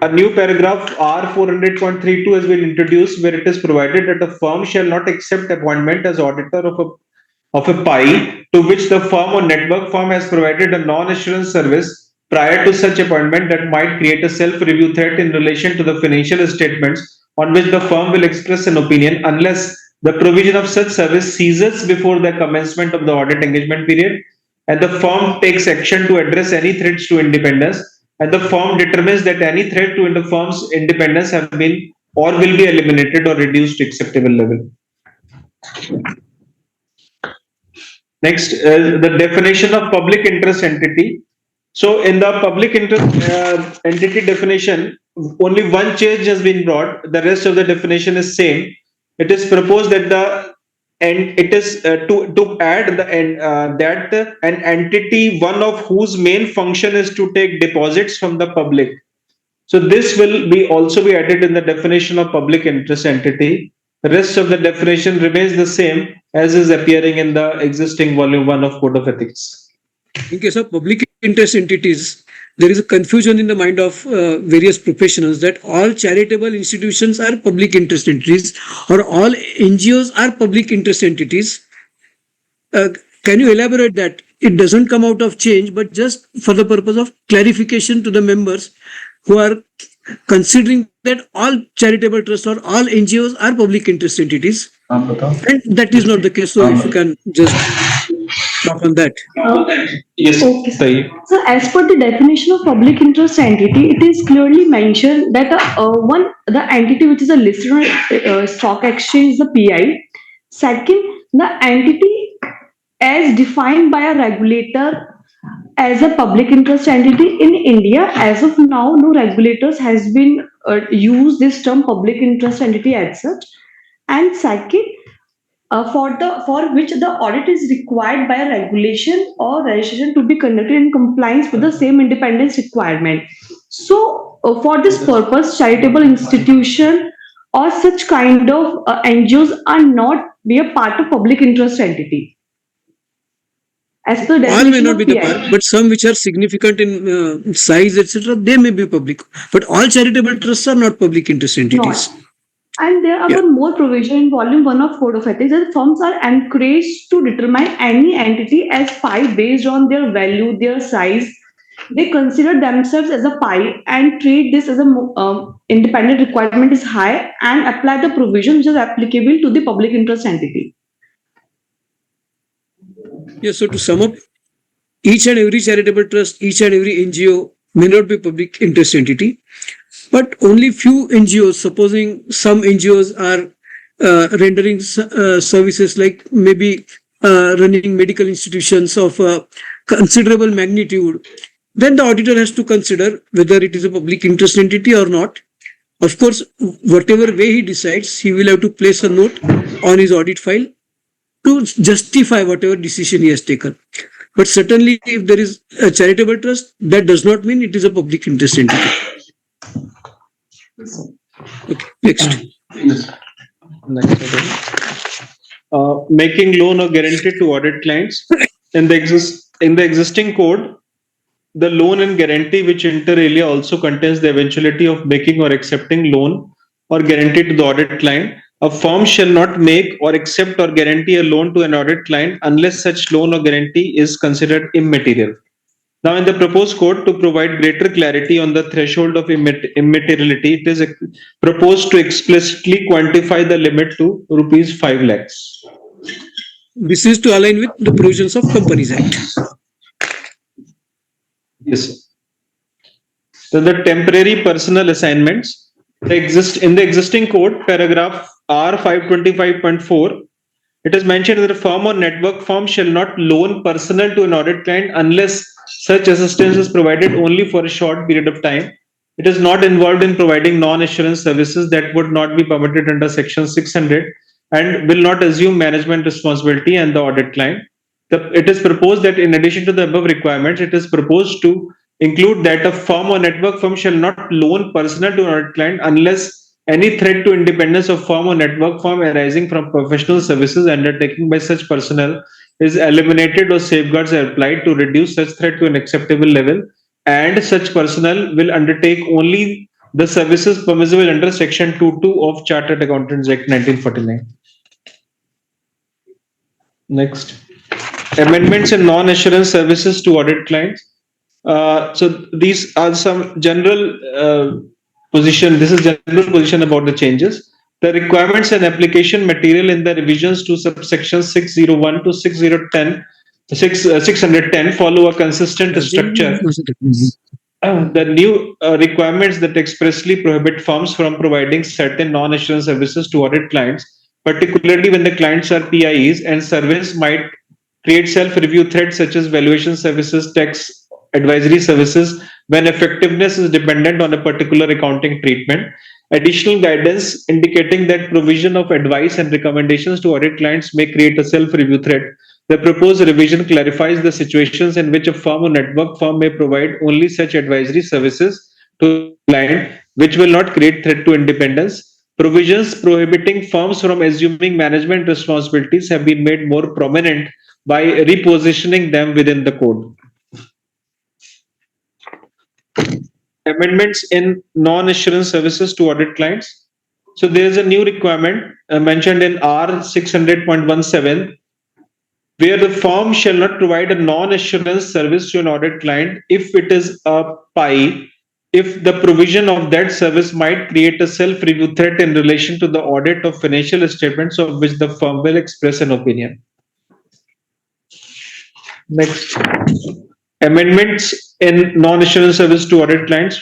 a new paragraph R400.32 has been introduced where it is provided that a firm shall not accept appointment as auditor of a PI to which the firm or network firm has provided a non-assurance service prior to such appointment that might create a self-review threat in relation to the financial statements on which the firm will express an opinion unless the provision of such service ceases before the commencement of the audit engagement period and the firm takes action to address any threats to independence and the firm determines that any threat to the firm's independence have been or will be eliminated or reduced to acceptable level. Next, the definition of public interest entity. So in the public interest entity definition, only one change has been brought. The rest of the definition is same. It is proposed that it is to add that an entity, one of whose main function is to take deposits from the public. So this will be also be added in the definition of public interest entity. The rest of the definition remains the same as is appearing in the existing volume 1 of Code of Ethics. In case of public interest entities, there is a confusion in the mind of various professionals that all charitable institutions are public interest entities or all NGOs are public interest entities. Can you elaborate that? It doesn't come out of change, but just for the purpose of clarification to the members who are considering that all charitable trusts or all NGOs are public interest entities. And that is not the case. So if you can just talk on that. Yes. Okay. So as per the definition of public interest entity, it is clearly mentioned that the entity which is a listed on stock exchange is the PI. Second, the entity as defined by a regulator as a public interest entity in India, as of now, no regulators has been used this term public interest entity as such. And second, for which the audit is required by a regulation or registration to be conducted in compliance with the same independence requirement. So, for this purpose, charitable institution or such kind of NGOs are not be a part of public interest entity. As per All may definition not of be the PI. part, but some which are significant in size, etc., they may be public. But all charitable trusts are not public interest entities. And there are Yeah. one more provision in Volume 1 of Code of Ethics that firms are encouraged to determine any entity as pi based on their value, their size. They consider themselves as a pi and treat this as a independent requirement is high and apply the provision which is applicable to the public interest entity. Yeah, so to sum up, each and every charitable trust, each and every NGO may not be public interest entity, but only few NGOs, supposing some NGOs are rendering services like maybe running medical institutions of considerable magnitude, then the auditor has to consider whether it is a public interest entity or not. Of course, whatever way he decides, he will have to place a note on his audit file to justify whatever decision he has taken. But certainly, if there is a charitable trust, that does not mean it is a public interest entity. Okay, next. Making loan or guarantee to audit clients. In the existing code, the loan and guarantee which inter alia also contains the eventuality of making or accepting loan or guarantee to the audit client. A firm shall not make or accept or guarantee a loan to an audit client unless such loan or guarantee is considered immaterial. Now, in the proposed code, to provide greater clarity on the threshold of immateriality, it is proposed to explicitly quantify the limit to rupees 5 lakhs. This is to align with the provisions of Companies Act. Yes, sir. So the temporary personal assignments exist in the existing code, paragraph R525.4. It is mentioned that a firm or network firm shall not loan personnel to an audit client unless such assistance is provided only for a short period of time. It is not involved in providing non-assurance services that would not be permitted under Section 600 and will not assume management responsibility and the audit client. It is proposed that in addition to the above requirements, it is proposed to include that a firm or network firm shall not loan personnel to an audit client unless any threat to independence of firm or network firm arising from professional services undertaken by such personnel is eliminated or safeguards are applied to reduce such threat to an acceptable level, and such personnel will undertake only the services permissible under Section 22 of Chartered Accountants Act 1949. Next. Amendments in non-assurance services to audit clients. So these are some general position. This is general position about the changes. The requirements and application material in the revisions to subsection 601 to 610 follow a consistent structure. The new requirements that expressly prohibit firms from providing certain non-assurance services to audit clients, particularly when the clients are PIEs, and service might create self-review threats such as valuation services, tax advisory services, when effectiveness is dependent on a particular accounting treatment. Additional guidance indicating that provision of advice and recommendations to audit clients may create a self-review threat. The proposed revision clarifies the situations in which a firm or network firm may provide only such advisory services to a client which will not create threat to independence. Provisions prohibiting firms from assuming management responsibilities have been made more prominent by repositioning them within the code. Amendments in non-assurance services to audit clients. So there is a new requirement mentioned in R600.17, where the firm shall not provide a non-assurance service to an audit client if it is a PIE, if the provision of that service might create a self-review threat in relation to the audit of financial statements of which the firm will express an opinion. Next. Amendments in non-assurance service to audit clients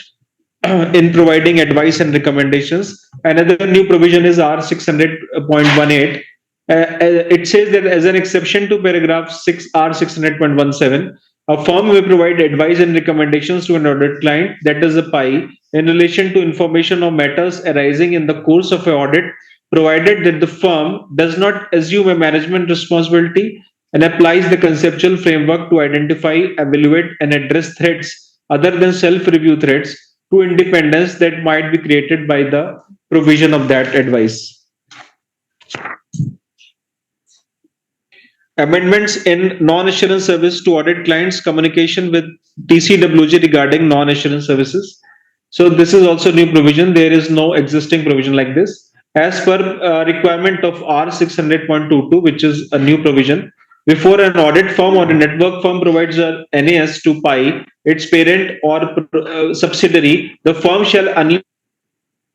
in providing advice and recommendations. Another new provision is R600.18. It says that as an exception to paragraph 6 R600.17, a firm may provide advice and recommendations to an audit client, that is a PIE, in relation to information or matters arising in the course of an audit, provided that the firm does not assume a management responsibility and applies the conceptual framework to identify, evaluate, and address threats other than self-review threats to independence that might be created by the provision of that advice. Amendments in non-assurance service to audit clients' communication with TCWG regarding non-assurance services. So this is also new provision. There is no existing provision like this. as per requirement of R600.22, which is a new provision. Before an audit firm or a network firm provides a NAS to PI, its parent or subsidiary, the firm shall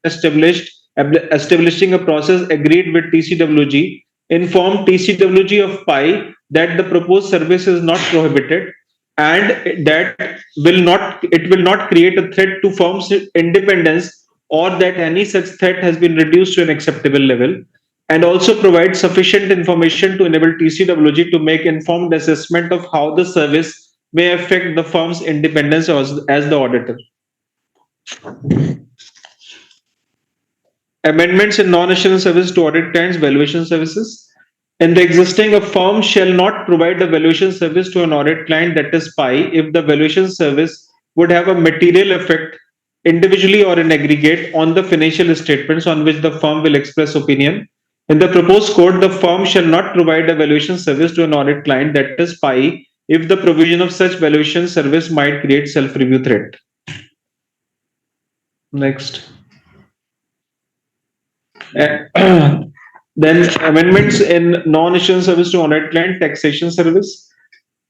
establishing a process agreed with TCWG, inform TCWG of PI that the proposed service is not prohibited and that it will not create a threat to firm's independence, or that any such threat has been reduced to an acceptable level, and also provide sufficient information to enable TCWG to make informed assessment of how the service may affect the firm's independence as the auditor. Amendments in non-assurance service to audit clients valuation services. In the existing, a firm shall not provide a valuation service to an audit client, that is PI, if the valuation service would have a material effect individually or in aggregate on the financial statements on which the firm will express opinion. In the proposed code, the firm shall not provide a valuation service to an audit client, that is PI, if the provision of such valuation service might create self-review threat. Next. Then amendments in non-issuance service to audit client taxation service.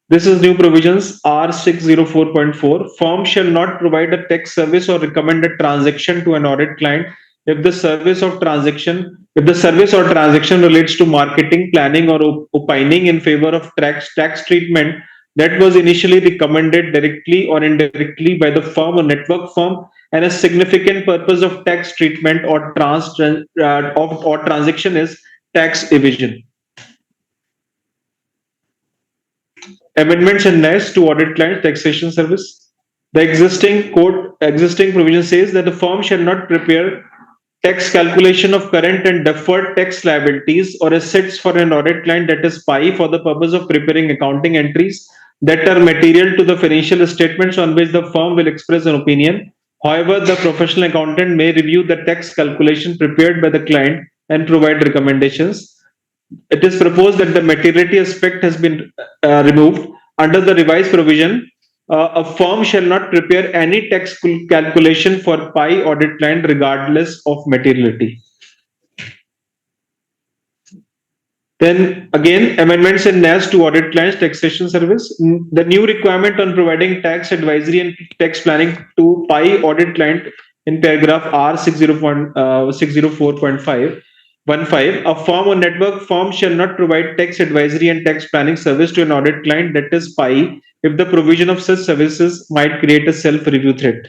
This is new provisions R604.4. Firm shall not provide a tax service or recommend a transaction to an audit client if the service or transaction relates to marketing, planning, or opining in favor of tax treatment that was initially recommended directly or indirectly by the firm or network firm, and a significant purpose of tax treatment or transaction is tax evasion. Amendments in NAS to audit client taxation service. The existing provision says that the firm shall not prepare tax calculation of current and deferred tax liabilities or assets for an audit client, that is PI, for the purpose of preparing accounting entries that are material to the financial statements on which the firm will express an opinion. However, the professional accountant may review the tax calculation prepared by the client and provide recommendations. It is proposed that the materiality aspect has been removed. Under the revised provision, a firm shall not prepare any tax calculation for PI audit client regardless of materiality. Then again, amendments in NAS to audit clients taxation service. The new requirement on providing tax advisory and tax planning to PI audit client in paragraph R604.15. A firm or network firm shall not provide tax advisory and tax planning service to an audit client, that is PI, if the provision of such services might create a self-review threat.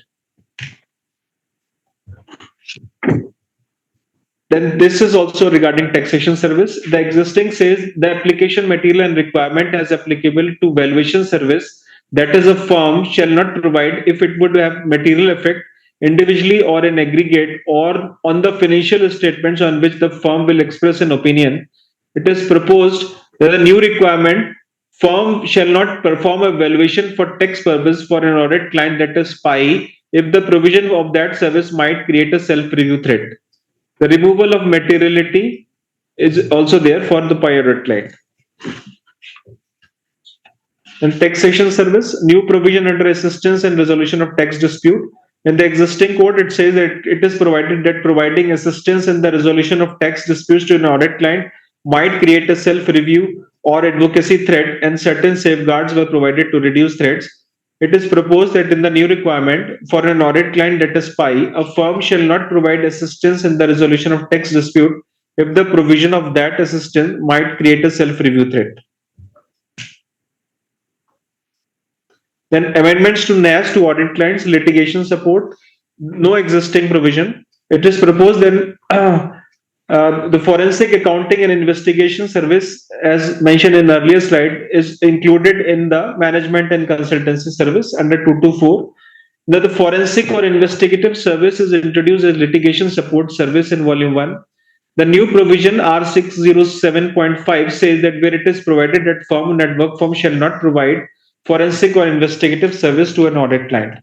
Then this is also regarding taxation service. The existing says the application material and requirement as applicable to valuation service, that is a firm shall not provide if it would have material effect individually or in aggregate or on the financial statements on which the firm will express an opinion. It is proposed that a new requirement, firm shall not perform a valuation for tax purpose for an audit client, that is PI, if the provision of that service might create a self-review threat. The removal of materiality is also there for the PI audit client. And taxation service, new provision under assistance and resolution of tax dispute. In the existing code, it says that it is provided that providing assistance in the resolution of tax disputes to an audit client might create a self-review or advocacy threat, and certain safeguards were provided to reduce threats. It is proposed that in the new requirement for an audit client, that is PI, a firm shall not provide assistance in the resolution of tax dispute if the provision of that assistance might create a self-review threat. Then amendments to NAS to audit clients litigation support. No existing provision. It is proposed that the forensic accounting and investigation service, as mentioned in the earlier slide, is included in the management and consultancy service under 224. That the forensic or investigative service is introduced as litigation support service in volume 1. The new provision R607.5 says that where it is provided that firm or network firm shall not provide forensic or investigative service to an audit client.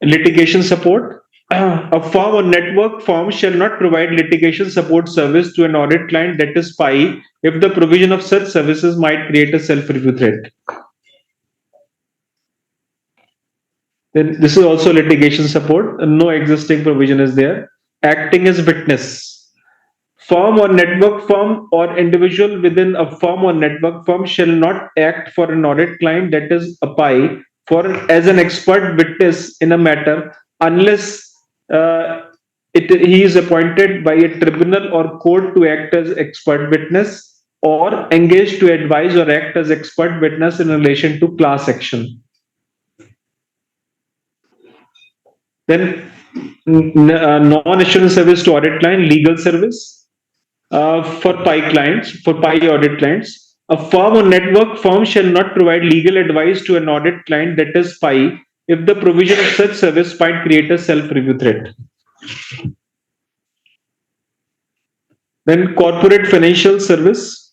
Litigation support. A firm or network firm shall not provide litigation support service to an audit client, that is PI, if the provision of such services might create a self-review threat. Then this is also litigation support. No existing provision is there. Acting as witness. Firm or network firm or individual within a firm or network firm shall not act for an audit client, that is a PI, for as an expert witness in a matter unless he is appointed by a tribunal or court to act as expert witness or engaged to advise or act as expert witness in relation to class action. Then non-assurance service to audit client, legal service. For PI clients, for PI audit clients, a firm or network firm shall not provide legal advice to an audit client, that is PI, if the provision of such service might create a self-review threat. Then corporate financial service.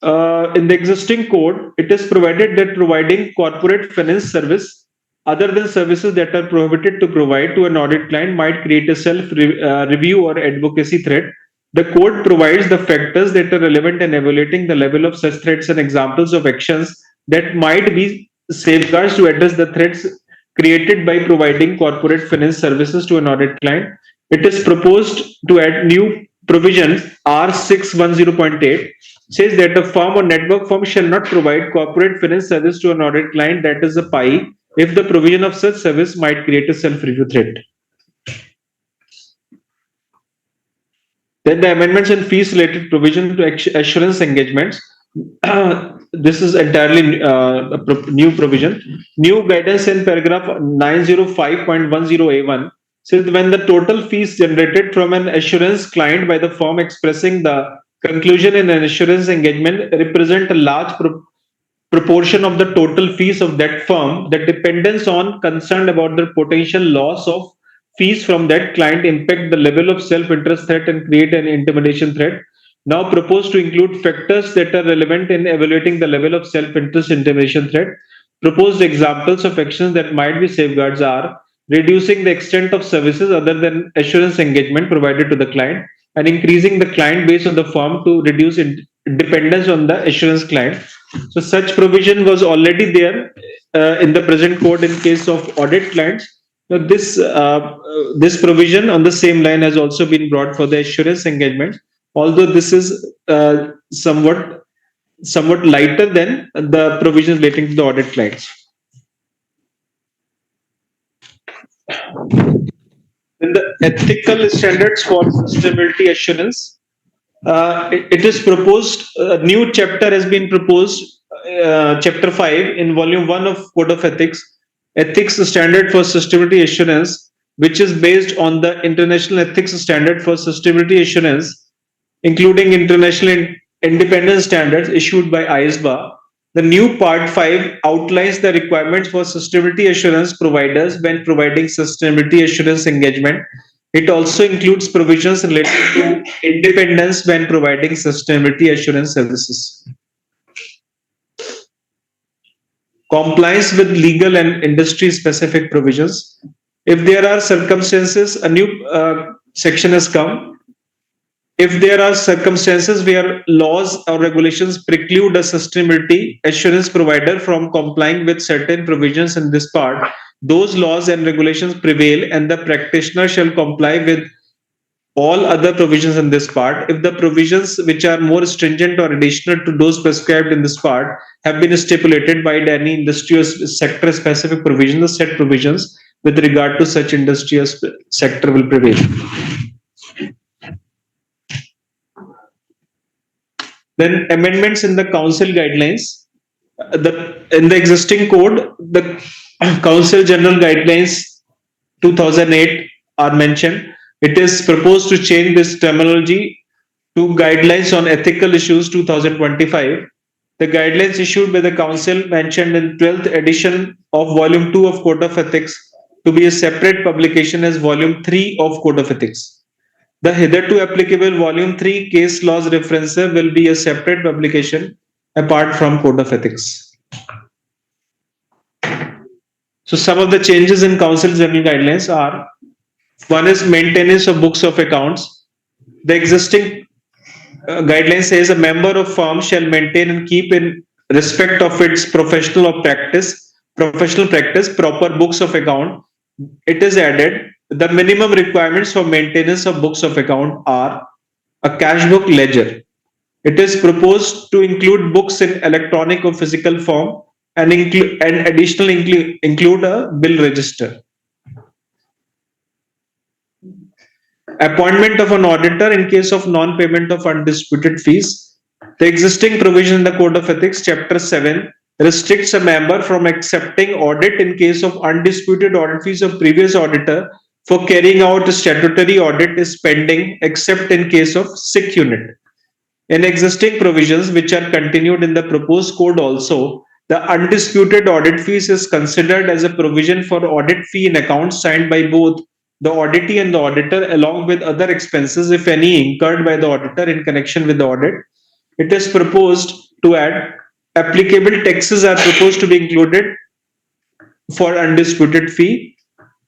In the existing code, it is provided that providing corporate finance service other than services that are prohibited to provide to an audit client might create a self-review or advocacy threat. The code provides the factors that are relevant in evaluating the level of such threats and examples of actions that might be safeguards to address the threats created by providing corporate finance services to an audit client. It is proposed to add new provision R610.8 says that a firm or network firm shall not provide corporate finance service to an audit client, that is a PI, if the provision of such service might create a self-review threat. Then the amendments and fees related provision to assurance engagements. This is entirely a new provision. New guidance in paragraph 905.10A1 says when the total fees generated from an assurance client by the firm expressing the conclusion in an assurance engagement represent a large proportion of the total fees of that firm, the dependence on concern about the potential loss of fees from that client impact the level of self-interest threat and create an intimidation threat. Now proposed to include factors that are relevant in evaluating the level of self-interest intimidation threat. Proposed examples of actions that might be safeguards are reducing the extent of services other than assurance engagement provided to the client and increasing the client base of the firm to reduce dependence on the assurance client. So such provision was already there in the present code in case of audit clients. Now this provision on the same line has also been brought for the assurance engagement, although this is somewhat lighter than the provisions relating to the audit clients. In the ethical standards for sustainability assurance, it is proposed, a new chapter has been proposed, chapter 5 in volume 1 of Code of Ethics standard for sustainability assurance, which is based on the international ethics standard for sustainability assurance, including international independent standards issued by ISBA. The new part 5 outlines the requirements for sustainability assurance providers when providing sustainability assurance engagement. It also includes provisions related to independence when providing sustainability assurance services. Compliance with legal and industry specific provisions. If there are circumstances, a new section has come. If there are circumstances where laws or regulations preclude a sustainability assurance provider from complying with certain provisions in this part, those laws and regulations prevail and the practitioner shall comply with all other provisions in this part. If the provisions which are more stringent or additional to those prescribed in this part have been stipulated by any industrial sector specific provision, the set provisions with regard to such industrial sector will prevail. Then amendments in the council guidelines. In the existing code, the Council General Guidelines 2008 are mentioned. It is proposed to change this terminology to Guidelines on Ethical Issues 2025. The guidelines issued by the Council mentioned in 12th edition of Volume 2 of Code of Ethics to be a separate publication as Volume 3 of Code of Ethics. The hitherto applicable Volume 3 case laws referencer will be a separate publication apart from Code of Ethics. So some of the changes in Council General Guidelines are: one is maintenance of books of accounts. The existing guideline says a member of firm shall maintain and keep in respect of its professional or practice professional practice, proper books of account, it is added. The minimum requirements for maintenance of books of account are a cash book ledger. It is proposed to include books in electronic or physical form and include a bill register. Appointment of an auditor in case of non-payment of undisputed fees. The existing provision in the Code of Ethics, Chapter 7, restricts a member from accepting audit in case of undisputed audit fees of previous auditor for carrying out a statutory audit is pending, except in case of sick unit. In existing provisions, which are continued in the proposed code also, the undisputed audit fees is considered as a provision for audit fee in accounts signed by both the auditee and the auditor, along with other expenses, if any, incurred by the auditor in connection with the audit. It is proposed to add applicable taxes are proposed to be included for undisputed fee.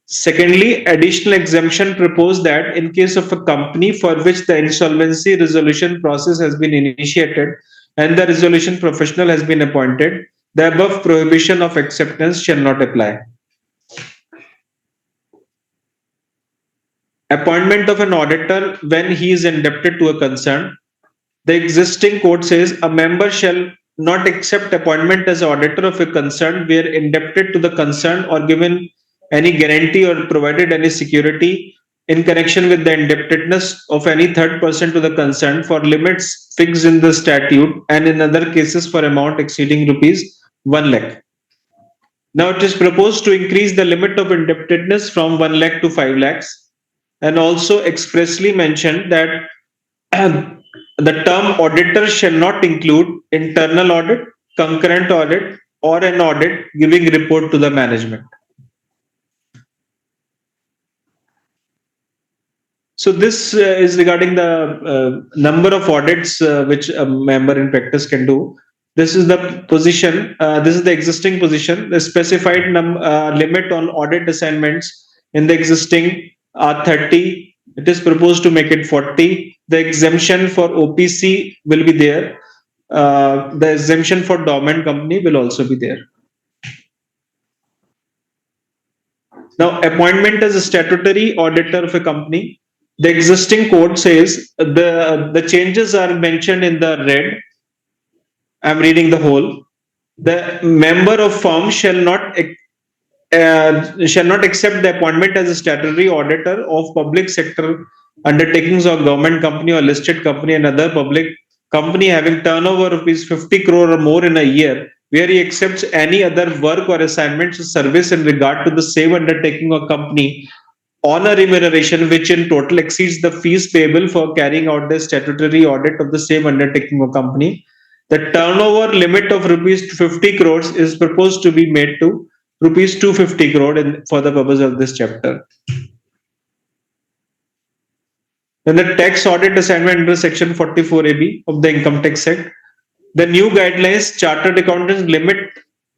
Secondly, additional exemption proposed that in case of a company for which the insolvency resolution process has been initiated and the resolution professional has been appointed, the above prohibition of acceptance shall not apply. Appointment of an auditor when he is indebted to a concern. The existing code says a member shall not accept appointment as auditor of a concern where indebted to the concern or given any guarantee or provided any security in connection with the indebtedness of any third person to the concern for limits fixed in the statute and in other cases for amount exceeding rupees 1 lakh. Now it is proposed to increase the limit of indebtedness from 1 lakh to 5 lakhs and also expressly mention that the term auditor shall not include internal audit, concurrent audit, or an audit giving report to the management. So this is regarding the number of audits which a member in practice can do. This is the position. This is the existing position. The specified limit on audit assignments in the existing are 30. It is proposed to make it 40. The exemption for OPC will be there. The exemption for dormant company will also be there. Now, appointment as a statutory auditor of a company. The existing code says the changes are mentioned in the red. I'm reading the whole. The member of firm shall not accept the appointment as a statutory auditor of public sector undertakings or government company or listed company and other public company having turnover rupees 50 crore or more in a year, where he accepts any other work or assignments or service in regard to the same undertaking or company on a remuneration which in total exceeds the fees payable for carrying out the statutory audit of the same undertaking or company. The turnover limit of rupees 50 crores is proposed to be made to rupees 250 crore for the purpose of this chapter. Then the tax audit assignment under section 44AB of the Income Tax Act. The new guidelines, chartered accountants limit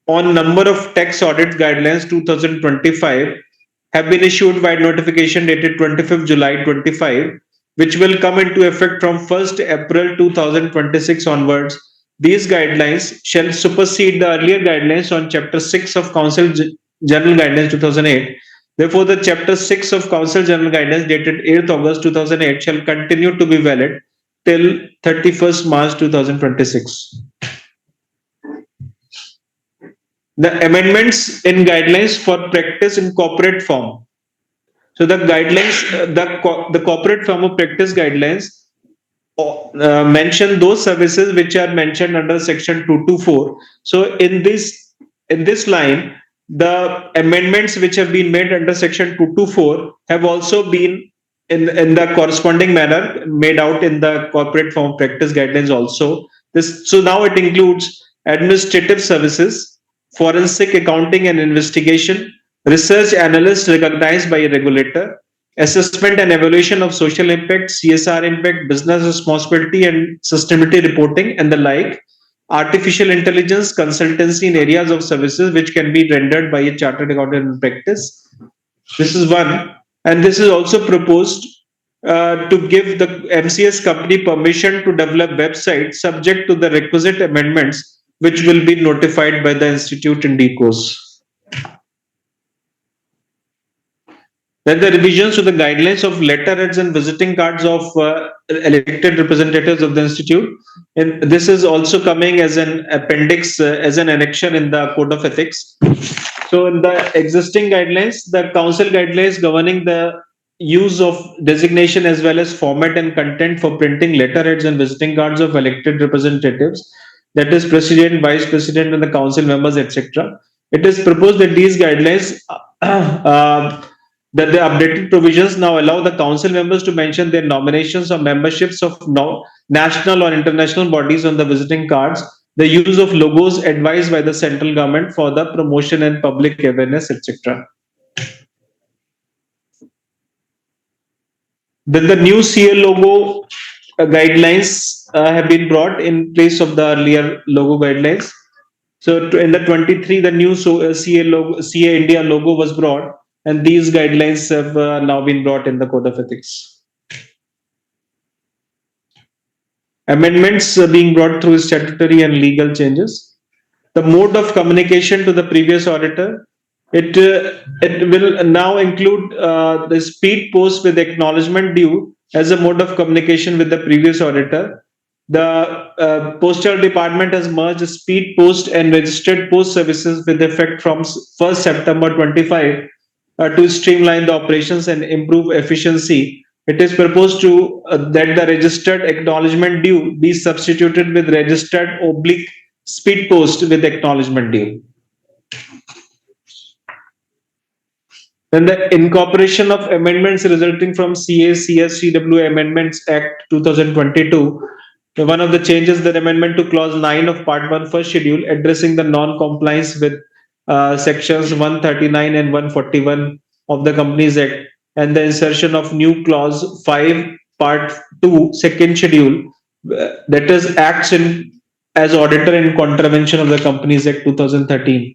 on number of tax audit guidelines 2025 have been issued by notification dated 25th July 25, which will come into effect from 1st April 2026 onwards. These guidelines shall supersede the earlier guidelines on Chapter 6 of Council General Guidelines 2008. Therefore, the Chapter 6 of Council General Guidelines dated 8th August 2008 shall continue to be valid till 31st March 2026. The amendments in guidelines for practice in corporate form. So the guidelines, the corporate form of practice guidelines mention those services which are mentioned under section 224. So in this line, the amendments which have been made under section 224 have also been in the corresponding manner made out in the corporate form of practice guidelines also. So now it includes administrative services, forensic accounting and investigation, research analyst recognized by a regulator, assessment and evaluation of social impact, CSR impact, business responsibility and sustainability reporting and the like, artificial intelligence consultancy in areas of services which can be rendered by a chartered accountant in practice. This is one. And this is also proposed to give the MCS company permission to develop websites subject to the requisite amendments which will be notified by the institute in due course. Then the revisions to the guidelines of letterheads and visiting cards of elected representatives of the institute. And this is also coming as an appendix, as an annexure in the Code of Ethics. So in the existing guidelines, the council guidelines governing the use of designation as well as format and content for printing letterheads and visiting cards of elected representatives, that is president, vice president, and the council members, etc. It is proposed that these guidelines, that the updated provisions now allow the council members to mention their nominations or memberships of national or international bodies on the visiting cards, the use of logos advised by the central government for the promotion and public awareness, etc. Then the new CA logo guidelines have been brought in place of the earlier logo guidelines. So in the 23, the new CA logo, CA India logo was brought, and these guidelines have now been brought in the Code of Ethics. Amendments being brought through statutory and legal changes. The mode of communication to the previous auditor. It will now include the speed post with acknowledgement due as a mode of communication with the previous auditor. The postal department has merged speed post and registered post services with effect from 1st September 25 to streamline the operations and improve efficiency. It is proposed to that the registered acknowledgement due be substituted with registered oblique speed post with acknowledgement due. Then the incorporation of amendments resulting from CA-CSCW Amendments Act 2022. One of the changes, the amendment to clause 9 of Part 1 first schedule addressing the non-compliance with sections 139 and 141 of the Companies Act, and the insertion of new clause 5 Part 2 second schedule, that is acts in as auditor in contravention of the Companies Act 2013.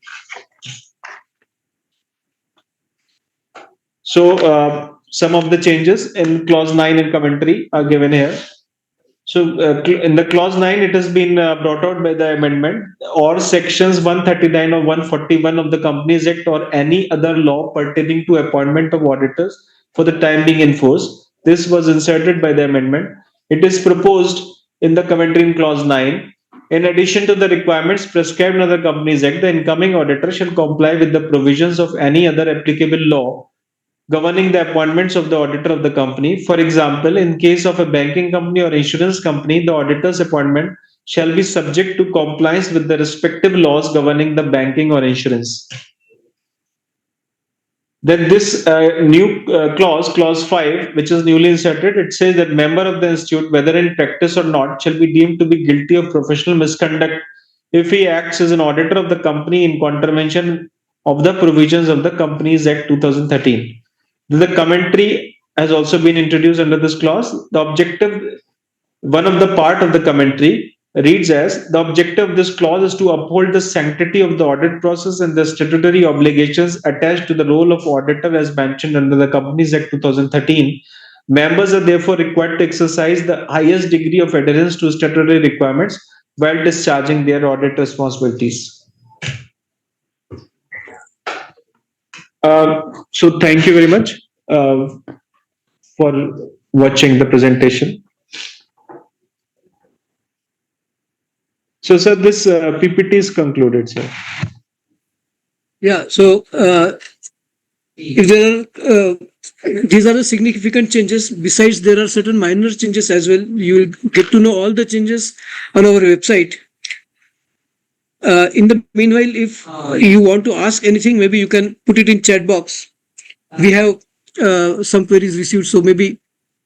So some of the changes in clause 9 and commentary are given here. So in the clause 9, it has been brought out by the amendment, or sections 139 or 141 of the Companies Act or any other law pertaining to appointment of auditors for the time being enforced. This was inserted by the amendment. It is proposed in the commentary in clause 9. In addition to the requirements prescribed under the Companies Act, the incoming auditor shall comply with the provisions of any other applicable law governing the appointments of the auditor of the company. For example, in case of a banking company or insurance company, the auditor's appointment shall be subject to compliance with the respective laws governing the banking or insurance. Then this new clause 5, which is newly inserted, it says that member of the institute, whether in practice or not, shall be deemed to be guilty of professional misconduct if he acts as an auditor of the company in contravention of the provisions of the Companies Act 2013. The commentary has also been introduced under this clause. The objective, one of the part of the commentary reads as, the objective of this clause is to uphold the sanctity of the audit process and the statutory obligations attached to the role of auditor as mentioned under the Companies Act 2013. Members are therefore required to exercise the highest degree of adherence to statutory requirements while discharging their audit responsibilities. So thank you very much for watching the presentation. So sir, this PPT is concluded, sir. Yeah, so if there are these are the significant changes. Besides, there are certain minor changes as well. You will get to know all the changes on our website. In the meanwhile, if you want to ask anything, maybe you can put it in chat box. We have some queries received, so maybe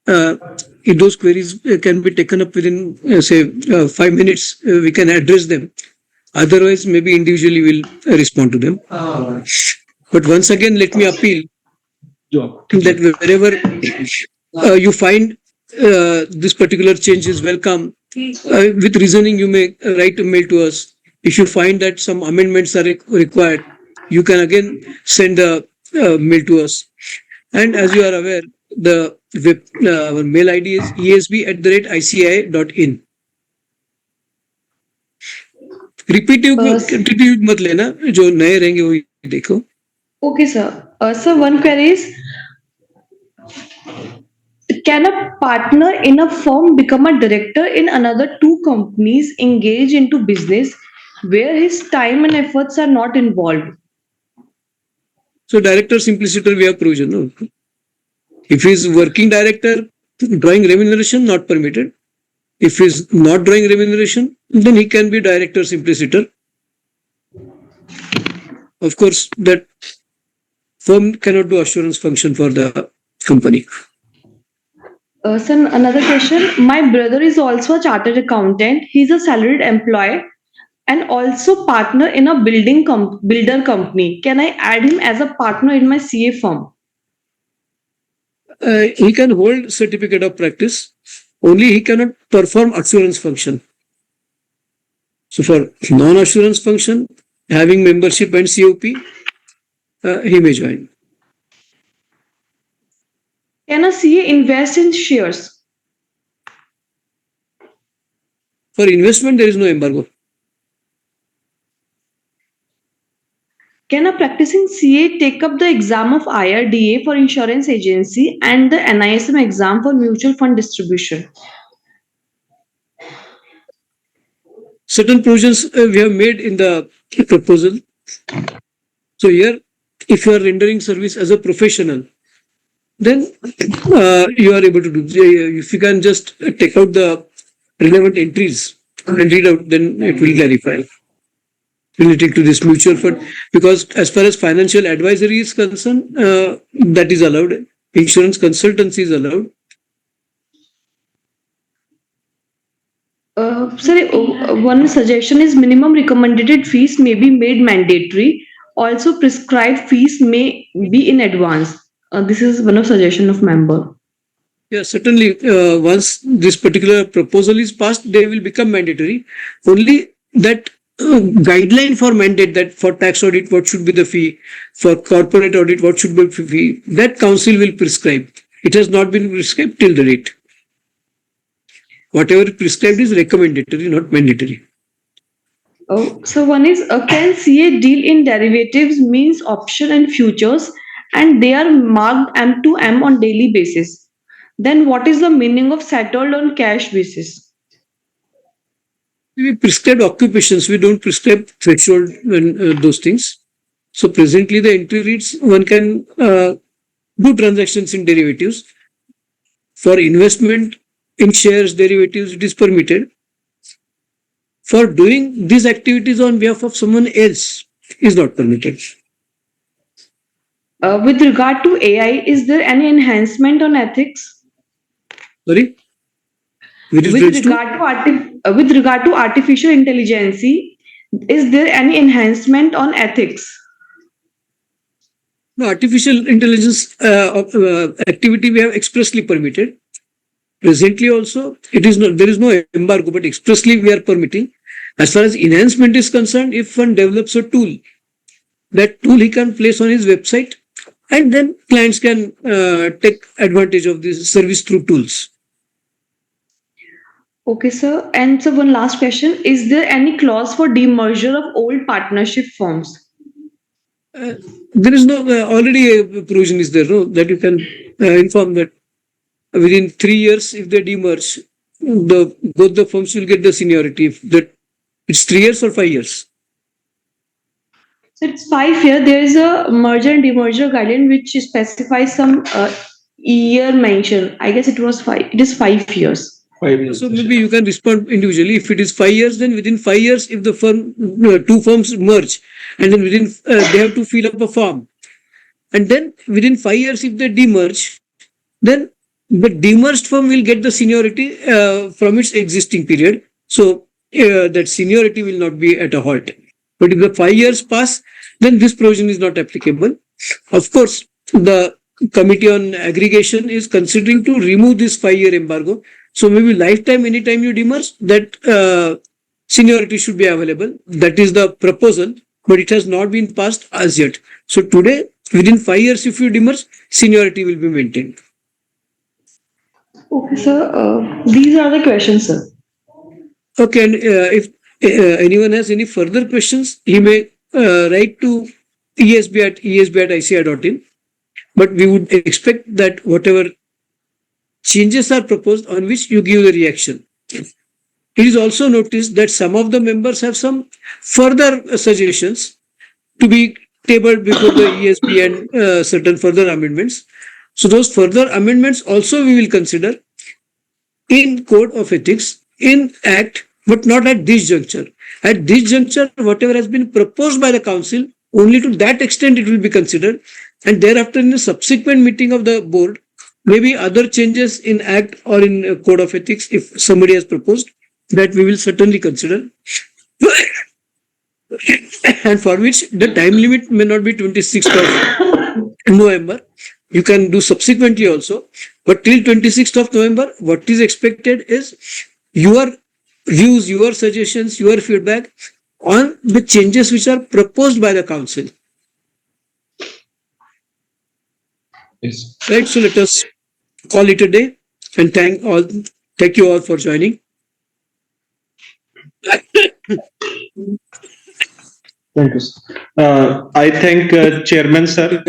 if those queries can be taken up within say 5 minutes, we can address them. Otherwise, maybe individually we'll respond to them. But once again, let me appeal that wherever you find this particular change is welcome, with reasoning you may write a mail to us. If you find that some amendments are required, you can again send a mail to us. And as you are aware, the our mail ID is esb@ici.in. Repetitive मत लेना, जो नए रहेंगे वो देखो. Okay, sir. Sir, one query is, Can a partner in a firm become a director in another two companies engaged into business where his time and efforts are not involved? So director simpliciter we have provision. No? If he is working director, drawing remuneration not permitted. If he is not drawing remuneration, then he can be director simpliciter. Of course, that firm cannot do assurance function for the company. Sir, another question. My brother is also a chartered accountant. He's a salaried employee and also partner in a builder company. Can I add him as a partner in my CA firm? He can hold certificate of practice, only he cannot perform assurance function. So for non-assurance function, having membership and COP, he may join. Can a CA invest in shares? For investment, there is no embargo. Can a practicing CA take up the exam of IRDA for insurance agency and the NISM exam for mutual fund distribution? Certain provisions we have made in the proposal. So here, if you are rendering service as a professional, then you are able to do. If you can just take out the relevant entries and read out, then it will clarify related to this mutual fund. Because as far as financial advisory is concerned, that is allowed. Insurance consultancy is allowed. Sir, one suggestion is minimum recommended fees may be made mandatory. Also, prescribed fees may be in advance. This is one of suggestion of member. Yeah, certainly. Once this particular proposal is passed, they will become mandatory. Only that guideline for mandate, that for tax audit, what should be the fee, for corporate audit, what should be the fee, that council will prescribe. It has not been prescribed till the date. Whatever prescribed is recommendatory, not mandatory. Oh, so one is can CA deal in derivatives means option and futures and they are marked M to M on daily basis. Then what is the meaning of settled on cash basis? We prescribe occupations, we don't prescribe threshold and those things. So presently the entry reads one can do transactions in derivatives. For investment in shares, derivatives, it is permitted. For doing these activities on behalf of someone else is not permitted. With regard to AI, is there any enhancement on ethics? Sorry? With regard to artificial intelligence, is there any enhancement on ethics? No, artificial intelligence activity we have expressly permitted. Presently also, it is not, there is no embargo, but expressly we are permitting. As far as enhancement is concerned, if one develops a tool, that tool he can place on his website, and then clients can take advantage of this service through tools. Okay, sir. And so one last question. Is there any clause for demerger of old partnership firms? There is no, already a provision is there, no, that you can inform that within 3 years, if they demerge, both the firms will get the seniority. If that it's 3 years or 5 years. So it's 5 years. There is a merger and demerger guideline which specifies some year mention. I guess it was 5. It is 5 years. 5 years. So maybe you can respond individually. If it is 5 years, then within 5 years, if the firm, two firms merge, and then within they have to fill up a form, and then within 5 years, if they demerge, then the demerged firm will get the seniority from its existing period. So that seniority will not be at a halt. But if the 5 years pass, then this provision is not applicable. Of course, the Committee on Aggregation is considering to remove this 5-year embargo. So maybe lifetime, anytime you demerge, that seniority should be available. That is the proposal, but it has not been passed as yet. So today, within 5 years, if you demerge, seniority will be maintained. Okay, sir. These are the questions, sir. Okay, and if anyone has any further questions, he may write to esb@ici.in. But we would expect that whatever changes are proposed on which you give the reaction. It is also noticed that some of the members have some further suggestions to be tabled before the ESB and certain further amendments. So those further amendments also we will consider in Code of Ethics, in Act, but not at this juncture. At this juncture, whatever has been proposed by the Council, only to that extent it will be considered, and thereafter in a subsequent meeting of the board, maybe other changes in Act or in Code of Ethics, if somebody has proposed, that we will certainly consider. And for which the time limit may not be 26th of November. You can do subsequently also, but till 26th of November, what is expected is your views, your suggestions, your feedback on the changes which are proposed by the Council. Yes. Right, so let us call it a day and thank you all for joining. Thank you, sir. I thank Chairman sir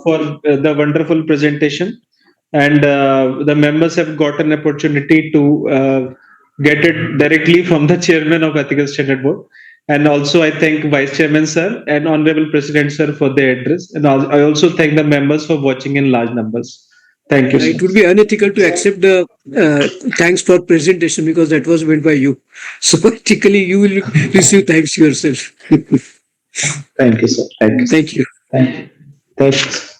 for the wonderful presentation, and the members have got an opportunity to get it directly from the Chairman of Ethical Standard Board. And also I thank Vice Chairman sir and Honorable President sir for their address. And I also thank the members for watching in large numbers. Thank you, sir. It would be unethical to accept the thanks for presentation because that was meant by you. So practically you will receive thanks yourself. Thank you, sir. Thank you. Thank you. Thank you. Thank you.